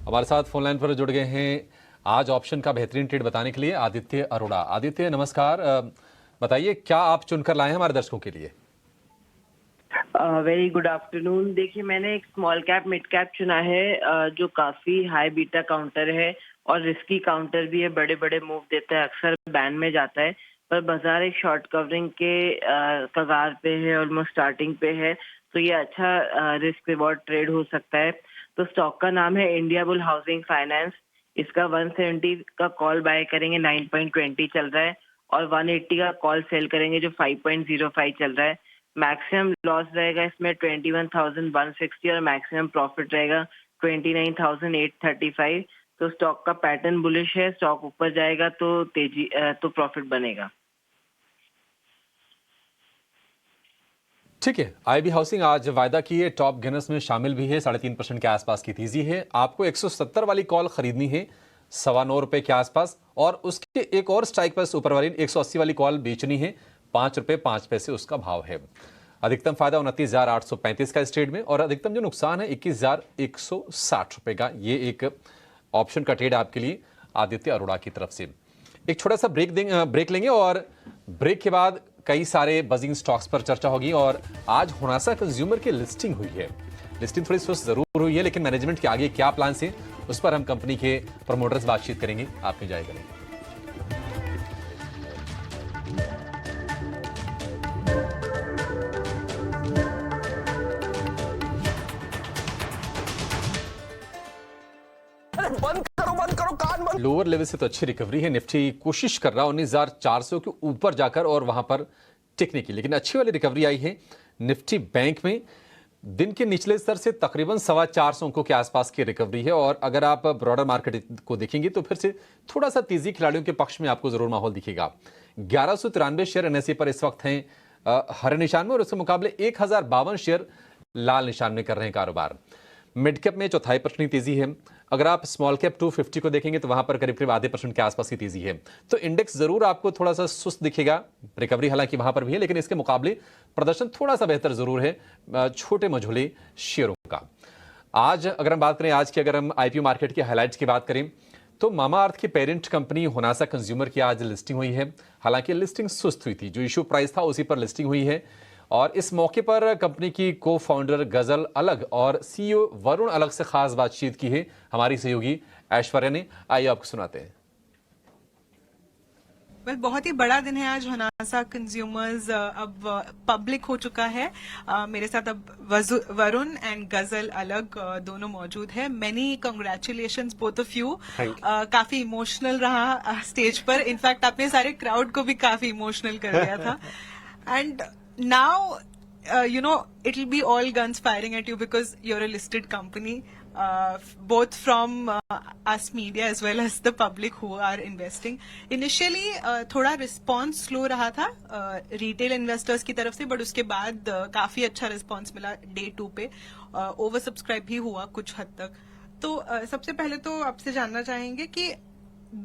Speaker 3: हमारे साथ फोन लाइन पर जुड़ गए हैं आज ऑप्शन का बेहतरीन ट्रेड बताने के लिए आदित्य अरोड़ा। आदित्य नमस्कार, बताइए क्या आप चुनकर लाए हैं हमारे दर्शकों के लिए?
Speaker 8: Very good afternoon. देखिए मैंने एक स्मॉल कैप मिड कैप चुना है जो काफी हाई बीटा काउंटर है और रिस्की काउंटर भी है। बड़े बड़े मूव देता है, अक्सर बैन में जाता है, पर बाजार एक शॉर्ट कवरिंग के कगार पे है, ऑलमोस्ट स्टार्टिंग पे है, तो ये अच्छा रिस्क रिवॉर्ड ट्रेड हो सकता है। तो स्टॉक का नाम है इंडियाबुल हाउसिंग फाइनेंस। इसका 170 का कॉल बाय करेंगे, 9.20 चल रहा है, और 180 का कॉल सेल करेंगे जो 5.05 चल रहा है। मैक्सिमम लॉस रहेगा इसमें 21,160 और मैक्सिमम प्रॉफिट रहेगा 29,835। तो स्टॉक का पैटर्न बुलिश है, स्टॉक ऊपर जाएगा तो तेजी तो प्रॉफिट बनेगा।
Speaker 3: ठीक है। आईबी हाउसिंग आज वायदा की है, टॉप गेनर्स में शामिल भी है, 3.5% के आसपास की तेजी है। आपको 170 वाली कॉल खरीदनी है 9.25 रुपए के आसपास, और उसके एक और स्ट्राइक पर ऊपर वाली 180 वाली कॉल बेचनी है 5 रुपए 5 पैसे उसका भाव है। अधिकतम फायदा 29,835 का इस ट्रेड में, और अधिकतम जो नुकसान है 21,160 रुपए का। ये एक ऑप्शन का ट्रेड आपके लिए आदित्य अरोड़ा की तरफ से। एक छोटा सा ब्रेक लेंगे और ब्रेक के बाद कई सारे बजिंग स्टॉक्स पर चर्चा होगी। और आज होनासा कंज्यूमर की लिस्टिंग हुई है। लिस्टिंग थोड़ी सुस्त जरूर हुई है, लेकिन मैनेजमेंट के आगे क्या प्लान है उस पर हम कंपनी के प्रमोटर्स बातचीत करेंगे, आपने जायजा करेंगे। लोअर लेवल से तो अच्छी रिकवरी है, निफ्टी कोशिश कर रहा है 19,400 के ऊपर जाकर और वहां पर टिकने की, लेकिन अच्छी वाली रिकवरी आई है निफ्टी बैंक में। दिन के निचले स्तर से तकरीबन 425 अंकों के आसपास की रिकवरी है और अगर आप ब्रॉडर मार्केट को देखेंगे तो फिर से थोड़ा सा तेजी खिलाड़ियों के पक्ष में आपको जरूर माहौल दिखेगा। 1193 शेयर एनएसई पर इस वक्त हैं हरे निशान में और उसके मुकाबले 1052 शेयर लाल निशान में कर रहे हैं कारोबार। मिड कैप में 0.25% तेजी है। अगर आप स्मॉल कैप 250 को देखेंगे तो वहां पर करीब करीब आधे % के आसपास की तेजी है। तो इंडेक्स जरूर आपको थोड़ा सा सुस्त दिखेगा, रिकवरी हालांकि वहां पर भी है, लेकिन इसके मुकाबले प्रदर्शन थोड़ा सा बेहतर जरूर है छोटे मझोले शेयरों का। आज अगर हम बात करें, आज की अगर हम आईपीओ मार्केट की हाईलाइट्स की बात करें तो मामाअर्थ की पेरेंट कंपनी होनासा कंज्यूमर की आज लिस्टिंग हुई है। हालांकि लिस्टिंग सुस्त हुई थी, जो इशू प्राइस था उसी पर लिस्टिंग हुई है और इस मौके पर कंपनी की को फाउंडर गजल अलग और सीईओ वरुण अलग से खास बातचीत की है हमारी सहयोगी ऐश्वर्या ने। आइए आपको सुनाते हैं।
Speaker 9: बहुत ही बड़ा दिन है आज। होनासा कंज्यूमर्स अब पब्लिक हो चुका है। मेरे साथ अब वरुण एंड गजल अलग दोनों मौजूद है। Many congratulations both of you. काफी इमोशनल रहा स्टेज पर, इनफैक्ट आपने सारे क्राउड को भी काफी इमोशनल कर दिया था। And now it'll be all guns firing at you because you're a listed company, both from us media as well as the public who are investing. Initially थोड़ा रिस्पॉन्स स्लो रहा था retail investors की तरफ से, but उसके बाद काफी अच्छा रिस्पॉन्स मिला डे 2 पे। ओवर सब्सक्राइब भी हुआ कुछ हद तक। तो सबसे पहले तो आपसे जानना चाहेंगे कि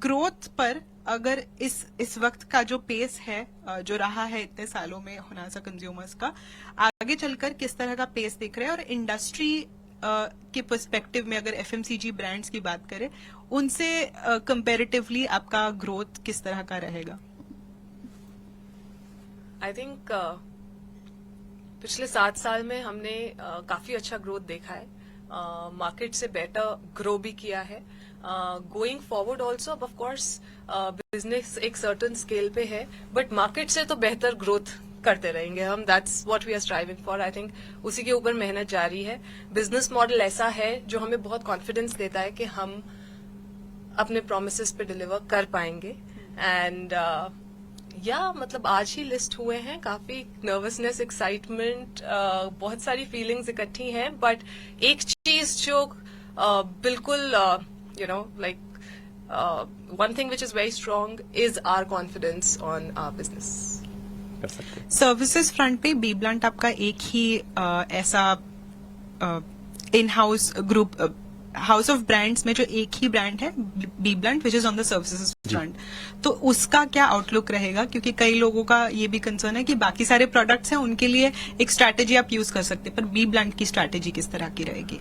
Speaker 9: ग्रोथ पर अगर इस वक्त का जो पेस है, जो रहा है इतने सालों में होनासा कंज्यूमर्स का, आगे चलकर किस तरह का पेस दिख रहा है और इंडस्ट्री के पर्सपेक्टिव में अगर एफएमसीजी ब्रांड्स की बात करें उनसे कंपैरेटिवली आपका ग्रोथ किस तरह का रहेगा?
Speaker 10: आई थिंक पिछले 7 साल में हमने काफी अच्छा ग्रोथ देखा है, मार्केट से बेटर ग्रो भी किया है। Going forward also of course business एक सर्टन स्केल पे है, बट मार्केट से तो बेहतर ग्रोथ करते रहेंगे हम। That's what we are striving for. I think उसी के ऊपर मेहनत जारी है। बिजनेस मॉडल ऐसा है जो हमें बहुत कॉन्फिडेंस देता है कि हम अपने प्रोमिसेस पे डिलीवर कर पाएंगे। एंड मतलब आज ही लिस्ट हुए हैं, काफी नर्वसनेस, एक्साइटमेंट, बहुत सारी फीलिंग्स इकट्ठी हैं, बट एक चीज जो बिल्कुल one thing which is very strong is our confidence on our business.
Speaker 9: Services front पे बी ब्लंट आपका एक ही ऐसा in house group, house of brands में जो एक ही ब्रांड है B Blunt which is on the services front, तो उसका क्या आउटलुक रहेगा? क्योंकि कई लोगों का ये भी कंसर्न है कि बाकी सारे प्रोडक्ट्स हैं उनके लिए एक स्ट्रैटेजी आप यूज कर सकते हैं, पर बी ब्लंट की स्ट्रैटेजी किस तरह की रहेगी?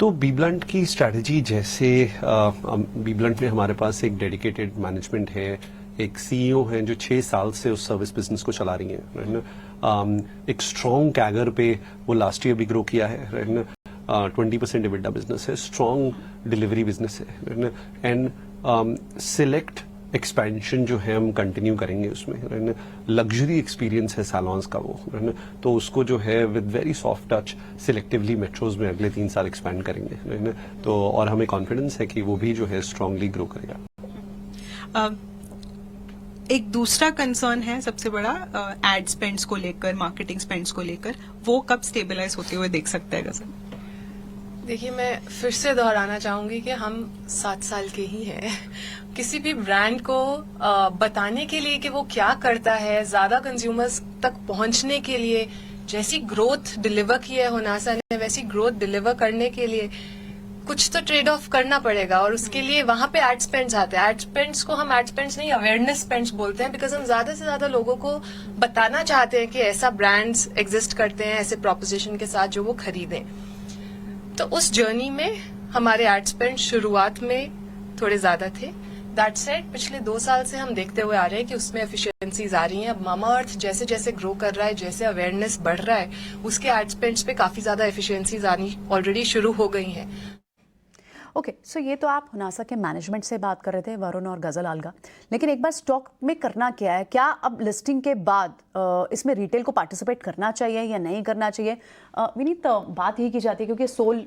Speaker 11: तो बी ब्लंट की स्ट्रैटेजी जैसे बी ब्लंट में हमारे पास एक डेडिकेटेड मैनेजमेंट है, एक सीईओ हैं जो 6 साल से उस सर्विस बिजनेस को चला रही हैं। एक स्ट्रॉन्ग कैगर पे वो लास्ट ईयर भी ग्रो किया है। 20% एबिटा बिजनेस है, स्ट्रॉन्ग डिलीवरी बिजनेस है एंड सिलेक्ट एक्सपेंशन जो है हम कंटिन्यू करेंगे उसमें। लग्जरी एक्सपीरियंस है सैलॉन्स का वो, तो उसको जो है with very soft touch selectively metros में अगले 3 साल एक्सपैंड करेंगे। तो और हमें कॉन्फिडेंस है कि वो भी जो है स्ट्रांगली ग्रो करेगा।
Speaker 9: एक दूसरा कंसर्न है सबसे बड़ा एड स्पेंड्स को लेकर, मार्केटिंग स्पेंड्स को लेकर, वो कब स्टेबलाइज होते हुए देख सकते हैं?
Speaker 10: देखिए, मैं फिर से दोहराना चाहूंगी कि हम 7 साल के ही हैं। किसी भी ब्रांड को बताने के लिए कि वो क्या करता है, ज्यादा कंज्यूमर्स तक पहुंचने के लिए जैसी ग्रोथ डिलीवर की है होनासा ने, वैसी ग्रोथ डिलीवर करने के लिए कुछ तो ट्रेड ऑफ करना पड़ेगा और उसके लिए वहां पे एड स्पेंड्स आते हैं। एड स्पेंड्स को हम एड स्पेंड्स नहीं, अवेयरनेस स्पेंड्स बोलते हैं, बिकॉज हम ज्यादा से ज्यादा लोगों को बताना चाहते हैं कि ऐसा ब्रांड्स एग्जिस्ट करते हैं ऐसे प्रोपोजिशन के साथ जो वो खरीदें। तो उस जर्नी में हमारे एड स्पेंड शुरुआत में थोड़े ज्यादा थे। दैट सेड, पिछले 2 साल से हम देखते हुए आ रहे हैं कि उसमें एफिशिएंसीज आ रही हैं। अब मामाअर्थ जैसे जैसे ग्रो कर रहा है, जैसे अवेयरनेस बढ़ रहा है, उसके एड स्पेंड्स पे काफी ज्यादा एफिशिएंसीज आनी ऑलरेडी शुरू हो गई हैं।
Speaker 1: ओके, सो ये तो आप हुनासा के मैनेजमेंट से बात कर रहे थे, वरुण और गजल अलगा, लेकिन एक बार स्टॉक में करना क्या है? क्या अब लिस्टिंग के बाद इसमें रिटेल को पार्टिसिपेट करना चाहिए या नहीं करना चाहिए? विनीत, तो बात यही की जाती है क्योंकि सोल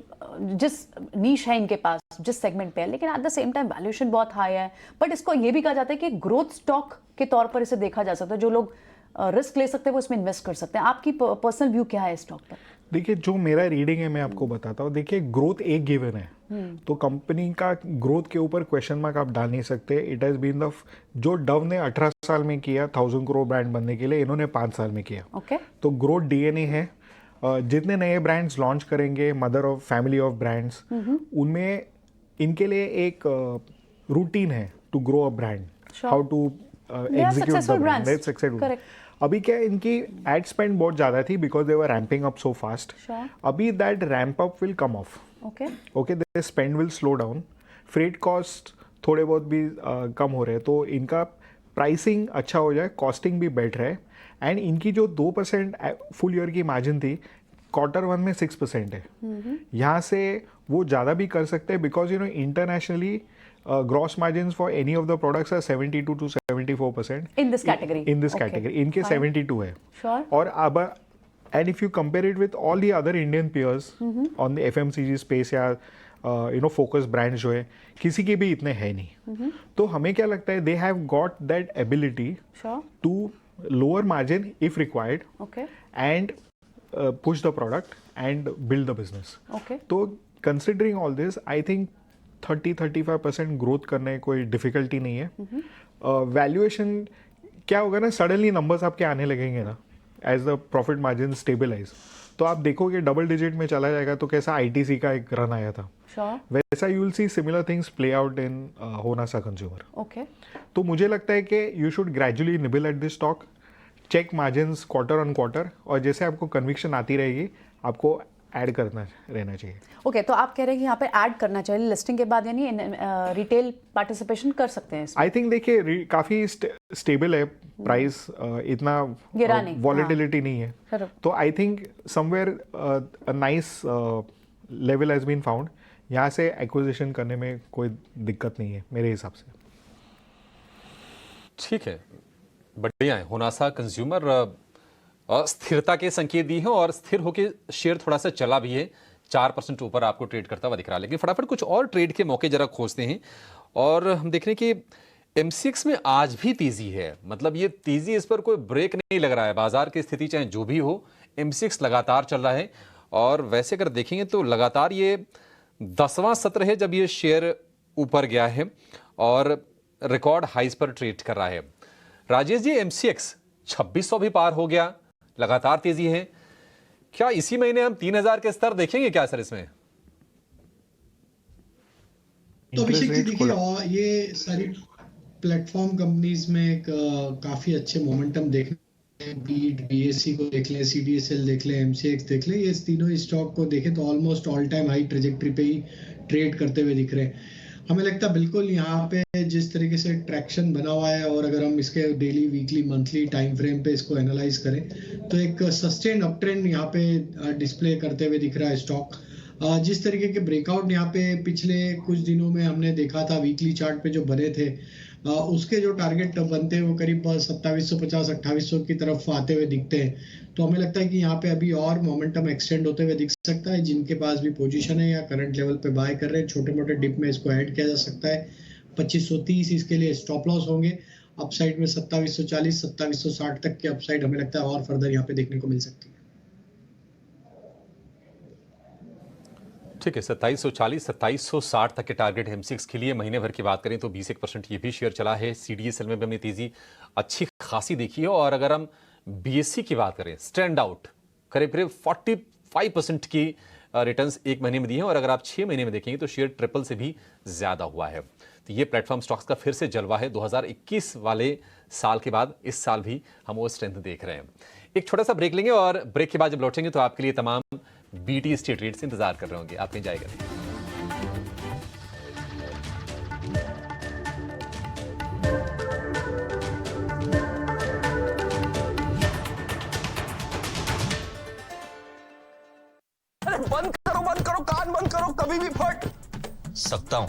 Speaker 1: जिस नीश है इनके पास, जिस सेगमेंट पे है, लेकिन at the same time valuation बहुत हाई है, बट इसको ये भी कहा जाता है कि ग्रोथ स्टॉक के तौर पर इसे देखा जा सकता है। जो लोग रिस्क ले सकते हैं वो इसमें इन्वेस्ट कर सकते हैं। आपकी पर्सनल व्यू क्या है स्टॉक पर?
Speaker 7: देखिए, जो मेरा रीडिंग है मैं आपको बताता हूँ। देखिए, ग्रोथ एक गिवन है, तो कंपनी का ग्रोथ के ऊपर क्वेश्चन मार्क आप डाल नहीं सकते। इट हैज बीन द जो डव ने 18 साल में किया 1000 करोड़ ब्रांड बनने के लिए, इन्होंने 5 साल में किया।
Speaker 1: ओके,
Speaker 7: तो ग्रोथ डीएनए है। जितने नए ब्रांड्स लॉन्च करेंगे, mother of family of brands, उनमें इनके लिए एक रूटीन है to grow a brand, how to execute the brand, that's successful. अभी क्या है, इनकी एड स्पेंड बहुत ज़्यादा थी because they were ramping up so fast. अभी that ramp up will come off, okay, the spend will slow down, freight cost थोड़े बहुत भी कम हो रहे हैं, तो इनका प्राइसिंग अच्छा हो जाए, कॉस्टिंग भी बैठ रहा है, एंड इनकी जो 2% फुल ईयर की मार्जिन थी, Q1 में 6% है। यहाँ से वो ज़्यादा भी कर सकते हैं because internationally gross margins for any of the products are 72 to 74%
Speaker 1: in this category.
Speaker 7: इनके 72 है।
Speaker 1: Sure.
Speaker 7: और अब and if you compare it with all the other Indian peers on the FMCG space या focus brands जो है, किसी के भी इतने है नहीं। तो हमें क्या लगता है, they have got that ability to lower margin if required, and push the product and build the business. तो considering all this, I think 30-35% growth करने कोई डिफिकल्टी नहीं है। वैल्यूएशन क्या होगा ना, सडनली नंबर्स आपके आने लगेंगे ना, as the profit margin stabilise, तो आप देखोगे डबल डिजिट में चला जाएगा। तो कैसा आईटीसी का एक रन आया था, वैसा you will see similar things play out in Honasa consumer. तो मुझे लगता है कि you should gradually nibble at this stock, check margins quarter on quarter, और जैसे आपको कन्विक्शन आती रहेगी आपको ऐड करना रहना चाहिए।
Speaker 1: ओके, तो आप कह रहे हैं कि यहाँ पे ऐड करना चाहिए लिस्टिंग के बाद, यानी रिटेल पार्टिसिपेशन कर सकते हैं? आई
Speaker 7: थिंक देखिए, काफ़ी स्टेबल है प्राइस, इतना वॉलेटिलिटी नहीं है, तो I think somewhere a nice level has been found. यहाँ से एक्विजिशन करने में कोई दिक्कत नहीं है मेरे हिसाब से।
Speaker 3: ठीक है, बढ़िया है। होनासा कंज्यूमर स्थिरता के संकेत दिए हैं और स्थिर होकर शेयर थोड़ा सा चला भी है, 4% ऊपर आपको ट्रेड करता हुआ दिख रहा है। लेकिन फटाफट कुछ और ट्रेड के मौके जरा खोजते हैं, और हम देख रहे हैं कि MCX में आज भी तेजी है। मतलब ये तेजी, इस पर कोई ब्रेक नहीं लग रहा है। बाजार की स्थिति चाहे जो भी हो, MCX लगातार चल रहा है, और वैसे अगर देखेंगे तो लगातार ये 10वां सत्र है जब ये शेयर ऊपर गया है और रिकॉर्ड हाइज पर ट्रेड कर रहा है। राजेश जी, MCX 2600 भी पार हो गया, लगातार तेजी है। क्या इसी महीने हम 3000 के स्तर देखेंगे क्या सर इसमें?
Speaker 4: तो अभिषेक जी देखिए, ये सारी प्लेटफॉर्म कंपनीज में काफी अच्छे मोमेंटम देखने हैं। बीट, BSE को देख लें, CDSL देख लें, MCX देख लें, ये तीनों स्टॉक को देखें तो almost all time high trajectory पे ही ट्रेड करते हुए दिख रहे हैं। हमें लगता है बिल्कुल यहाँ पे जिस तरीके से ट्रैक्शन बना हुआ है, और अगर हम इसके daily, weekly, monthly time frame पे इसको एनालाइज करें तो एक सस्टेन अप ट्रेंड यहाँ पे डिस्प्ले करते हुए दिख रहा है स्टॉक। जिस तरीके के ब्रेकआउट यहाँ पे पिछले कुछ दिनों में हमने देखा था, वीकली चार्ट पे जो बने थे, उसके जो टारगेट बनते हैं वो करीब 2750-2800 की तरफ आते हुए दिखते हैं। तो हमें लगता है कि यहाँ पे अभी और मोमेंटम एक्सटेंड होते हुए दिख सकता है। जिनके पास भी पोजीशन है या करंट लेवल पे बाय कर रहे हैं, छोटे मोटे डिप में इसको ऐड किया जा सकता है। 2530 इसके लिए स्टॉप लॉस होंगे। अपसाइड में 2740, 2760 तक के अपसाइड हमें लगता है और फर्दर यहाँ पे देखने को मिल सकती है।
Speaker 3: ठीक है, 2740, 2760 तक के टारगेट MCX के लिए। महीने भर की बात करें तो 21% ये भी शेयर चला है। CDSL में भी हमने तेजी अच्छी खासी देखी है, और अगर हम BSE की बात करें, स्टैंड आउट करीब 45% की रिटर्न्स एक महीने में दिए हैं, और अगर आप 6 महीने में देखेंगे तो शेयर ट्रिपल से भी ज्यादा हुआ है। तो ये प्लेटफॉर्म स्टॉक्स का फिर से जलवा है। 2021 वाले साल के बाद इस साल भी हम वो स्ट्रेंथ देख रहे हैं। एक छोटा सा ब्रेक लेंगे, और ब्रेक के बाद जब लौटेंगे तो आपके लिए तमाम BT स्टेट रेट्स इंतजार कर रहे होंगे। आप कहीं जाएगा नहीं।
Speaker 12: बंद करो, कान बंद करो, कभी भी फट। सकता हूँ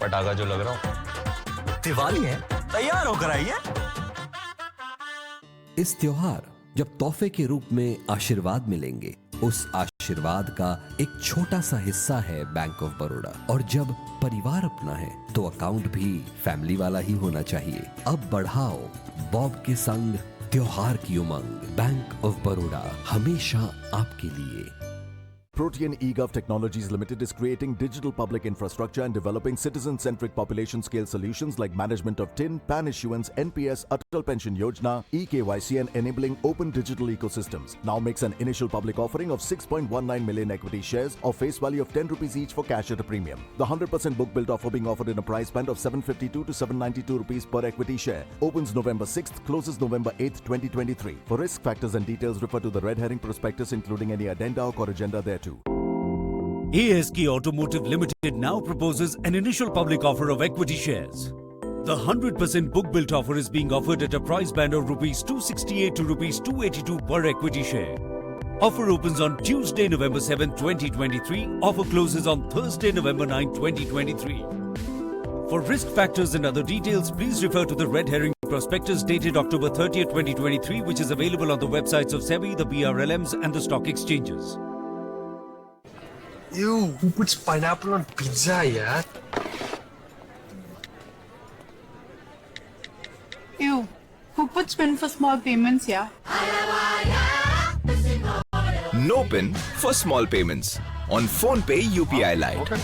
Speaker 12: पटाखा जो लग रहा हूँ। दिवाली है, तैयार होकर आइए।
Speaker 13: इस त्योहार जब तोहफे के रूप में आशीर्वाद मिलेंगे, उस आशीर्वाद का एक छोटा सा हिस्सा है बैंक ऑफ बड़ौदा। और जब परिवार अपना है तो अकाउंट भी फैमिली वाला ही होना चाहिए। अब बढ़ाओ बॉब के संग त्योहार की उमंग। बैंक ऑफ बड़ौदा, हमेशा आपके लिए।
Speaker 14: Protean eGov Technologies Limited is creating digital public infrastructure and developing citizen-centric population-scale solutions like management of TIN, PAN issuance, NPS, Atal Pension Yojana, eKYC and enabling open digital ecosystems. Now makes an initial public offering of 6.19 million equity shares of face value of 10 rupees each for cash at a premium. The 100% book build offer being offered in a price band of 752 to 792 rupees per equity share. Opens November 6th, closes November 8th, 2023. For risk factors and details, refer to the red herring prospectus including any addenda or agenda thereto.
Speaker 15: ASK Automotive Limited now proposes an initial public offer of equity shares. The 100% book built offer is being offered at a price band of rupees 268 to rupees 282 per equity share. Offer opens on Tuesday, November 7, 2023. Offer closes on Thursday, November 9, 2023. For risk factors and other details, please refer to the red herring prospectus dated October 30th, 2023, which is available on the websites of SEBI, the BRLMs and the stock exchanges.
Speaker 16: Ew, who puts pineapple on pizza, yaar?
Speaker 17: Ew, who puts PIN for small payments, yeah?
Speaker 18: No PIN for small payments on PhonePe UPI Lite.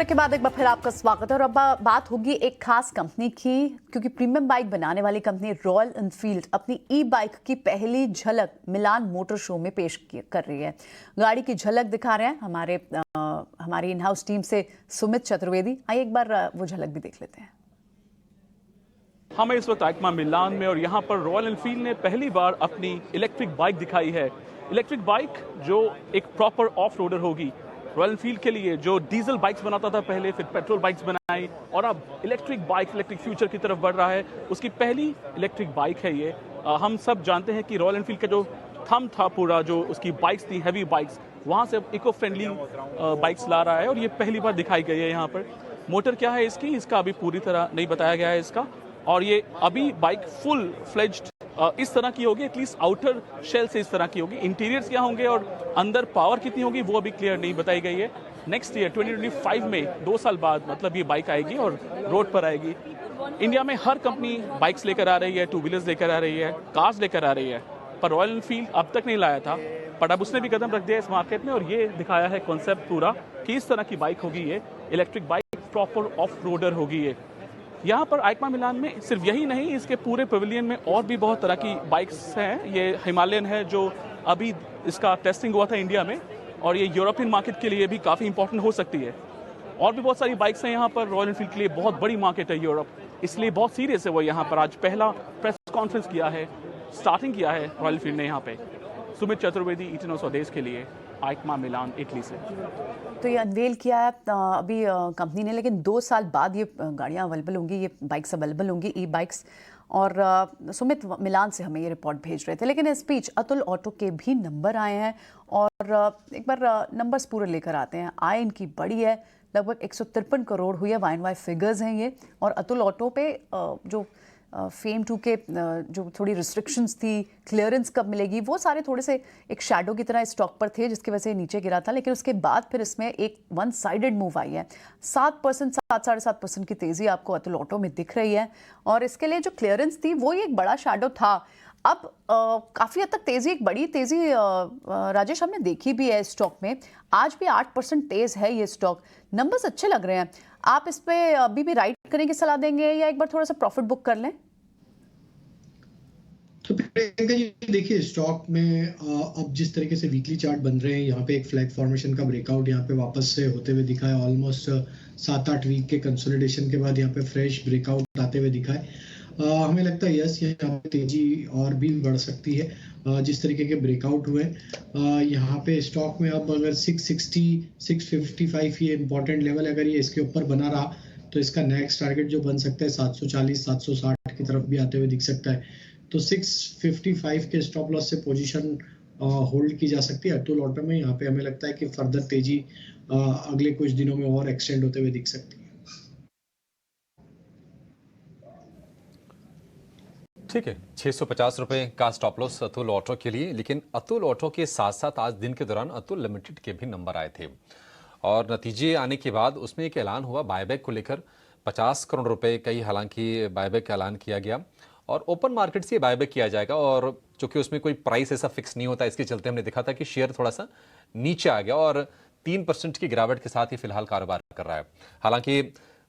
Speaker 1: के बाद एक बार फिर आपका स्वागत है। और अब बात होगी एक खास कंपनी की, क्योंकि प्रीमियम बाइक बनाने वाली कंपनी रॉयल एनफील्ड अपनी ई बाइक की पहली झलक मिलान मोटर शो में पेश कर रही है। गाड़ी की झलक दिखा रहे हैं हमारी इन हाउस टीम से सुमित चतुर्वेदी। आइए एक बार वो झलक भी देख लेते हैं।
Speaker 19: हमें इस वक्त आइकमा मिलान में और यहाँ पर रॉयल एनफील्ड ने पहली बार अपनी इलेक्ट्रिक बाइक दिखाई है। इलेक्ट्रिक बाइक जो एक प्रॉपर ऑफ रोडर होगी। रॉयल एनफील्ड के लिए जो डीजल बाइक्स बनाता था पहले, फिर पेट्रोल बाइक्स बनाई और अब इलेक्ट्रिक बाइक, इलेक्ट्रिक फ्यूचर की तरफ बढ़ रहा है। उसकी पहली इलेक्ट्रिक बाइक है ये। हम सब जानते हैं कि रॉयल एनफील्ड का जो थम था पूरा, जो उसकी बाइक्स थी हैवी बाइक्स, वहाँ से इको फ्रेंडली बाइक्स ला रहा है और ये पहली बार दिखाई गई है यहाँ पर। मोटर क्या है इसकी, इसका अभी पूरी तरह नहीं बताया गया है इसका। और ये अभी बाइक फुल फ्लेज्ड इस तरह की होगी, एटलीस्ट आउटर शेल से इस तरह की होगी। इंटीरियर्स क्या होंगे और अंदर पावर कितनी होगी वो अभी क्लियर नहीं बताई गई है। नेक्स्ट ईयर 2025 में 2 साल बाद मतलब ये बाइक आएगी और रोड पर आएगी। इंडिया में हर कंपनी बाइक्स लेकर आ रही है, टू व्हीलर्स लेकर आ रही है, कार्स लेकर आ रही है, पर रॉयल एनफील्ड अब तक नहीं लाया था। पर अब उसने भी कदम रख दिया इस मार्केट में और ये दिखाया है कॉन्सेप्ट पूरा कि इस तरह की बाइक होगी ये electric bike, proper off roader होगी ये। यहाँ पर आइकमा मिलान में सिर्फ यही नहीं, इसके पूरे पवेलियन में और भी बहुत तरह की बाइक्स हैं। ये हिमालयन है जो अभी इसका टेस्टिंग हुआ था इंडिया में और ये यूरोपियन मार्केट के लिए भी काफ़ी इंपॉर्टेंट हो सकती है। और भी बहुत सारी बाइक्स हैं यहाँ पर। रॉयल एनफील्ड के लिए बहुत बड़ी मार्केट है यूरोप, इसलिए बहुत सीरियस है वो यहाँ पर। आज पहला प्रेस कॉन्फ्रेंस किया है, स्टार्टिंग किया है रॉयल एनफील्ड ने यहाँ पे। सुमित चतुर्वेदी, ईटीएन स्वदेश के लिए, आइकमा मिलान, इटली से।
Speaker 1: तो ये अनवेल किया है अभी कंपनी ने, लेकिन 2 साल बाद ये गाड़ियाँ अवेलेबल होंगी, ये बाइक्स अवेलेबल होंगी, ई बाइक्स। और सुमित मिलान से हमें ये रिपोर्ट भेज रहे थे। लेकिन इस बीच अतुल ऑटो के भी नंबर आए हैं और एक बार नंबर्स पूरे लेकर आते हैं। आय इनकी बड़ी है, लगभग 153 करोड़ हुई है, YoY फिगर्स हैं ये। और अतुल ऑटो पे जो फेम 2 के जो थोड़ी रिस्ट्रिक्शंस थी, क्लियरेंस कब मिलेगी, वो सारे थोड़े से एक शैडो की तरह स्टॉक पर थे, जिसकी वजह से नीचे गिरा था। लेकिन उसके बाद फिर इसमें एक वन साइडेड मूव आई है। 7%, 7-7.5% की तेज़ी आपको अतुल ऑटो में दिख रही है। और इसके लिए जो क्लियरेंस थी वो ही एक बड़ा शैडो था। अब काफ़ी हद तक तेज़ी, एक बड़ी तेज़ी राजेश हमने देखी भी है स्टॉक में। आज भी 8% तेज़ है ये स्टॉक। नंबर्स अच्छे लग रहे हैं। आप इस पे अभी भी राइट करने की सलाह देंगे या एक बार थोड़ा सा प्रॉफिट बुक कर लें?
Speaker 4: तो प्रियंका जी देखिए, स्टॉक में अब जिस तरीके से वीकली चार्ट बन रहे हैं, यहाँ पे एक फ्लैग फॉर्मेशन का ब्रेकआउट यहाँ पे वापस से होते हुए दिखा है। ऑलमोस्ट 7-8 वीक के कंसोलिडेशन के बाद यहाँ पे फ्रेश ब्रेकआउट आते हुए दिखा है। हमें लगता है यस यहाँ पे तेजी और भी बढ़ सकती है। जिस तरीके के ब्रेकआउट हुए यहाँ पे स्टॉक में अब अगर 660 655 ये इंपॉर्टेंट लेवल, अगर ये इसके ऊपर बना रहा तो इसका नेक्स्ट टारगेट जो बन सकता है 740 760 की तरफ भी आते हुए दिख सकता है। तो 655 के स्टॉप लॉस से पोजीशन होल्ड की जा सकती है अतुल ऑटो में। यहाँ पे हमें लगता है कि फर्दर तेजी अगले कुछ दिनों में और एक्सटेंड होते हुए दिख सकती है।
Speaker 3: ठीक है, 650 रुपए का स्टॉप लॉस अतुल ऑटो के लिए। लेकिन अतुल ऑटो के साथ साथ आज दिन के दौरान अतुल लिमिटेड के भी नंबर आए थे और नतीजे आने के बाद उसमें एक ऐलान हुआ बायबैक को लेकर। 50 करोड़ रुपए का ही हालांकि बायबैक का ऐलान किया गया और ओपन मार्केट से बायबैक किया जाएगा। और चूंकि उसमें कोई प्राइस ऐसा फिक्स नहीं होता, इसके चलते हमने देखा था कि शेयर थोड़ा सा नीचे आ गया और 3% की गिरावट के साथ ही फिलहाल कारोबार कर रहा है। हालांकि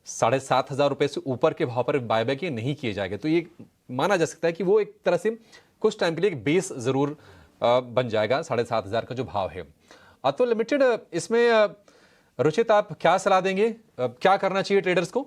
Speaker 3: 7,500 रुपए से ऊपर के भाव पर बायबैक ये नहीं किए जाएंगे, तो ये माना जा सकता है कि वो एक तरह से कुछ टाइम के लिए एक बेस जरूर बन जाएगा 7,500 का जो भाव है। अतुल लिमिटेड, इसमें रुचित आप क्या सलाह देंगे, क्या करना चाहिए ट्रेडर्स को?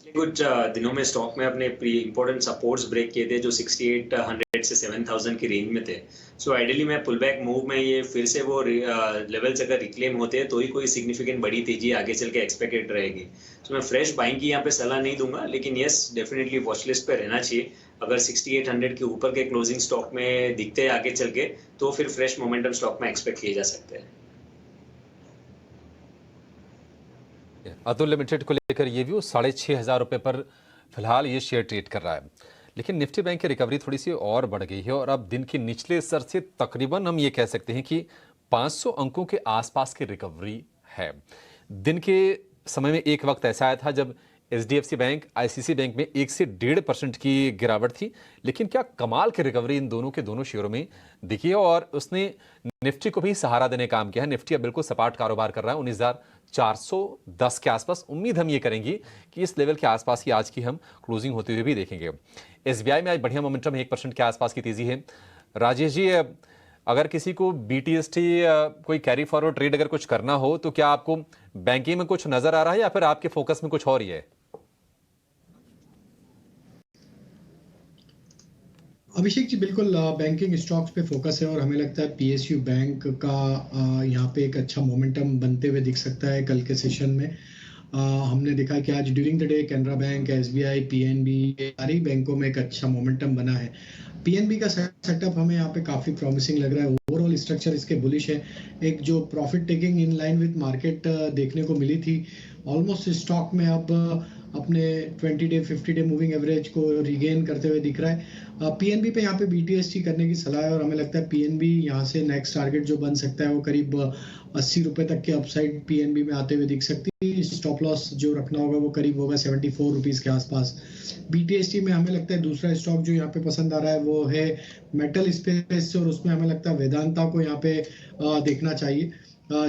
Speaker 6: कुछ दिनों में स्टॉक में अपने इंपॉर्टेंट सपोर्ट्स ब्रेक किए थे जो 6800 से 7000 की रेंज में थे। सो आइडियली मैं पुल बैक मूव में ये फिर से वो लेवल्स अगर रिक्लेम होते हैं तो ही कोई सिग्निफिकेंट बड़ी तेजी आगे चल के एक्सपेक्टेड रहेगी। तो मैं फ्रेश बाइंग की यहाँ पे सलाह नहीं दूंगा, लेकिन यस डेफिनेटली वॉच लिस्ट पे रहना चाहिए। अगर 6800 के ऊपर के क्लोजिंग स्टॉक में दिखते हैं आगे चल के तो फिर फ्रेश मोमेंटम स्टॉक में एक्सपेक्ट किए जा सकते हैं।
Speaker 3: अतुल लिमिटेड को लेकर ये व्यू 6,500 रुपए पर फिलहाल ये शेयर ट्रेड कर रहा है। लेकिन निफ्टी बैंक की रिकवरी थोड़ी सी और बढ़ गई है और अब दिन के निचले स्तर से तकरीबन हम ये कह सकते हैं कि 500 अंकों के आसपास की रिकवरी है। दिन के समय में एक वक्त ऐसा आया था जब HDFC बैंक, ICICI बैंक में 1 से 1.5% की गिरावट थी। लेकिन क्या कमाल की रिकवरी इन दोनों के दोनों शेयरों में दिखी है और उसने निफ्टी को भी सहारा देने काम किया है। निफ्टी अब बिल्कुल सपाट कारोबार कर रहा है 19,410 के आसपास। उम्मीद हम ये करेंगे कि इस लेवल के आसपास ही आज की हम क्लोजिंग होते हुए भी देखेंगे। SBI में आज बढ़िया मोमेंटम 1% के आसपास की तेजी है। राजेश जी, अगर किसी को BTST कोई कैरी फॉरवर्ड ट्रेड अगर कुछ करना हो तो क्या आपको बैंकिंग में कुछ नजर आ रहा है या फिर आपके फोकस में कुछ और ही है?
Speaker 4: अभिषेक जी, बिल्कुल बैंकिंग स्टॉक्स पे फोकस है और हमें लगता है PSU बैंक का यहाँ पे एक अच्छा मोमेंटम बनते हुए दिख सकता है। कल के सेशन में हमने देखा कि आज during the day Canara bank, SBI, PNB सारी बैंकों में एक अच्छा मोमेंटम बना है। PNB का सेटअप हमें यहाँ पे काफ़ी प्रॉमिसिंग लग रहा है। ओवरऑल स्ट्रक्चर इसके बुलिश है। एक जो profit taking in line with market देखने को मिली थी, ऑलमोस्ट स्टॉक में अब अपने 20 डे 50 डे मूविंग एवरेज को रिगेन करते हुए दिख रहा है। PNB पे यहाँ पे BTST करने की सलाह है और हमें लगता है PNB यहाँ से नेक्स्ट टारगेट जो बन सकता है वो करीब 80 रुपए तक के अपसाइड PNB में आते हुए दिख सकती है। स्टॉप लॉस जो रखना होगा वो करीब होगा 74 रुपीज के आसपास। BTST में हमें लगता है दूसरा स्टॉक जो यहाँ पे पसंद आ रहा है वो है मेटल स्पेस और उसमें हमें लगता है वेदांता को यहाँ पे देखना चाहिए।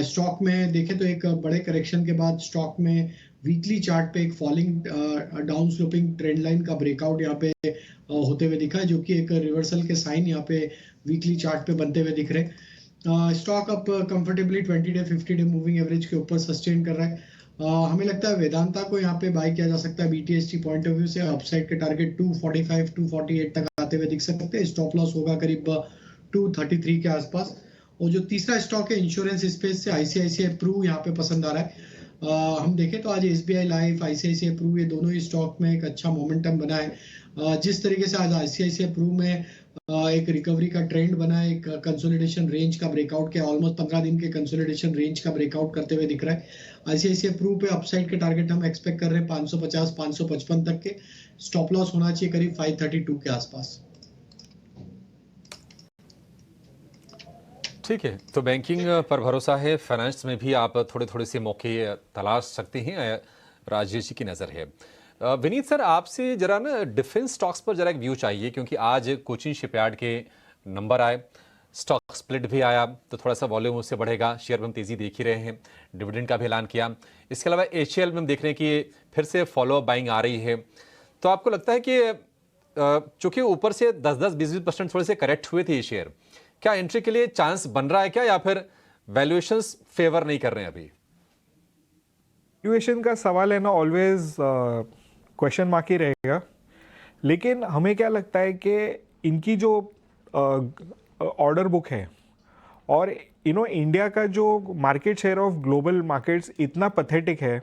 Speaker 4: स्टॉक में देखें तो एक बड़े करेक्शन के बाद स्टॉक में वीकली चार्ट पे एक falling down sloping trend line का ब्रेकआउट यहाँ पे होते हुए दिखा है, जो कि एक रिवर्सल के साइन यहाँ पे वीकली चार्ट पे बनते हुए दिख रहे हैं। स्टॉक अब comfortably 20 day 50 day moving average के ऊपर सस्टेन कर रहा है। हमें लगता है वेदांता को यहाँ पे बाय किया जा सकता है। BTST पॉइंट ऑफ व्यू से अपसाइड के टारगेट 245 248 तक आते हुए दिख सकते हैं। स्टॉप लॉस होगा करीब 233 के आसपास। और जो तीसरा स्टॉक है इंश्योरेंस स्पेस से ICICI प्रू यहाँ पे पसंद आ रहा है। हम देखें तो आज SBI लाइफ, ICICI प्रू ये दोनों ही स्टॉक में एक अच्छा मोमेंटम बना है। जिस तरीके से आज ICICI प्रू में एक रिकवरी का ट्रेंड बना है, एक कंसोलिडेशन रेंज का ब्रेकआउट किया, ऑलमोस्ट 15 दिन के कंसोलिडेशन रेंज का ब्रेकआउट करते हुए दिख रहा है। ICICI प्रू पे अपसाइड के टारगेट हम एक्सपेक्ट कर रहे हैं 550 555 तक के। स्टॉप लॉस होना चाहिए करीब 532 के आसपास।
Speaker 3: ठीक है, तो बैंकिंग पर भरोसा है, फाइनेंस में भी आप थोड़े थोड़े से मौके तलाश सकते हैं। राजेश जी की नज़र है। विनीत सर, आपसे जरा ना डिफेंस स्टॉक्स पर जरा एक व्यू चाहिए, क्योंकि आज कोचिन शिपयार्ड के नंबर आए, स्टॉक स्प्लिट भी आया, तो थोड़ा सा वॉल्यूम उससे बढ़ेगा। शेयर में हम तेज़ी देख ही रहे हैं, डिविडेंड का भी ऐलान किया। इसके अलावा HAL में हम देख रहे हैं कि फिर से फॉलो अप बाइंग आ रही है। तो आपको लगता है कि चूंकि ऊपर से 10-20% थोड़े से करेक्ट हुए थे ये शेयर, क्या एंट्री के लिए चांस बन रहा है क्या, या फिर वैल्यूएशंस फेवर नहीं कर रहे हैं अभी?
Speaker 7: वैल्यूएशन का सवाल है ना, ऑलवेज क्वेश्चन मार्क ही रहेगा। लेकिन हमें क्या लगता है कि इनकी जो ऑर्डर बुक है और इंडिया का जो market share of global markets इतना पैथेटिक है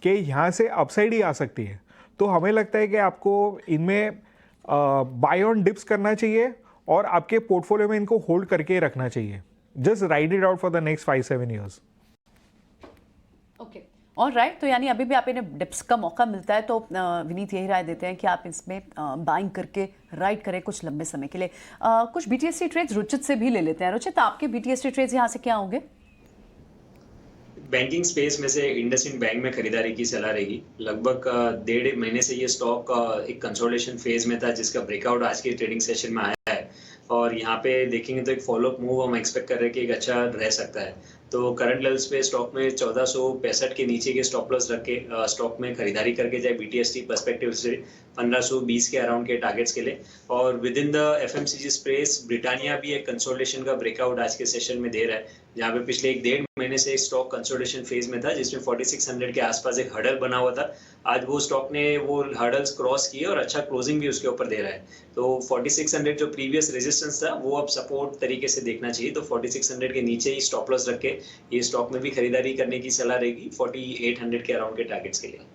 Speaker 7: कि यहाँ से अपसाइड ही आ सकती है। तो हमें लगता है कि आपको इनमें बाय ऑन डिप्स करना चाहिए और आपके पोर्टफोलियो में इनको होल्ड करके रखना चाहिए। Just ride it out for the next 5-7 years.
Speaker 1: Okay, और राइट, तो यानी अभी भी आप इन्हें डिप्स का मौका मिलता है तो विनीत यही राय देते हैं कि आप इसमें बाइंग करके राइड करें कुछ लंबे समय के लिए। कुछ BTST ट्रेड्स रुचित से भी ले लेते हैं। रुचित, आपके BTST ट्रेड्स यहाँ से क्या होंगे?
Speaker 6: बैंकिंग स्पेस में से इंडसइंड बैंक में खरीदारी की सलाह रहेगी। लगभग 1.5 महीने से ये स्टॉक एक कंसोलिडेशन फेज में था, जिसका ब्रेकआउट आज के ट्रेडिंग सेशन में आया है और यहाँ पे देखेंगे तो एक फॉलोअप मूव हम एक्सपेक्ट कर रहे हैं कि एक अच्छा रह सकता है। तो करंट लेवल्स पे स्टॉक में 1465 के नीचे के स्टॉप लॉस रख के स्टॉक में खरीदारी करके जाए BTST पर्सपेक्टिव से 1520 के अराउंड के टारगेट्स के लिए। और with in the FMCG space Britannia भी एक कंसोलिडेशन का ब्रेकआउट आज के सेशन में दे रहा है, जहाँ पे पिछले 1.5 महीने से स्टॉक कंसोलिडेशन फेज में था, जिसमें 4600 के आसपास एक हर्डल बना हुआ था। आज वो स्टॉक ने वो हर्डल्स क्रॉस किए और अच्छा क्लोजिंग भी उसके ऊपर दे रहा है। तो 4600 जो प्रीवियस रेजिस्टेंस था वो अब सपोर्ट तरीके से देखना चाहिए। तो 4600 के नीचे ही स्टॉप लॉस रख के ये स्टॉक में भी खरीदारी करने की सलाह रहेगी 4800 के अराउंड के टारगेट्स के लिए।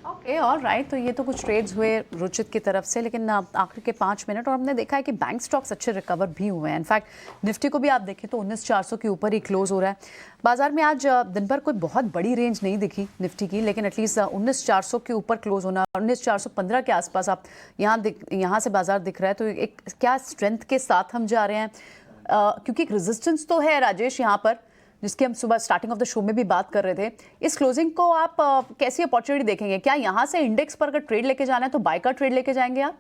Speaker 1: ओके, ऑल राइट, तो ये तो कुछ ट्रेड्स हुए रुचित की तरफ से, लेकिन आखिर के 5 मिनट और हमने देखा है कि बैंक स्टॉक्स अच्छे रिकवर भी हुए हैं। इनफैक्ट निफ्टी को भी आप देखें तो 19,400 के ऊपर ही क्लोज हो रहा है। बाजार में आज दिन भर कोई बहुत बड़ी रेंज नहीं दिखी निफ्टी की, लेकिन एटलीस्ट 19,400 के ऊपर क्लोज होना, 19,415 के आसपास आप यहाँ से बाजार दिख रहा है। तो एक क्या स्ट्रेंथ के साथ हम जा रहे हैं, क्योंकि एक रेजिस्टेंस तो है राजेश यहाँ पर, जिसकी हम सुबह स्टार्टिंग ऑफ द शो में भी बात कर रहे थे। इस क्लोजिंग को आप कैसी अपॉर्चुनिटी देखेंगे? क्या यहाँ से इंडेक्स पर अगर ट्रेड लेके जाना है तो बाय का ट्रेड लेके जाएंगे आप?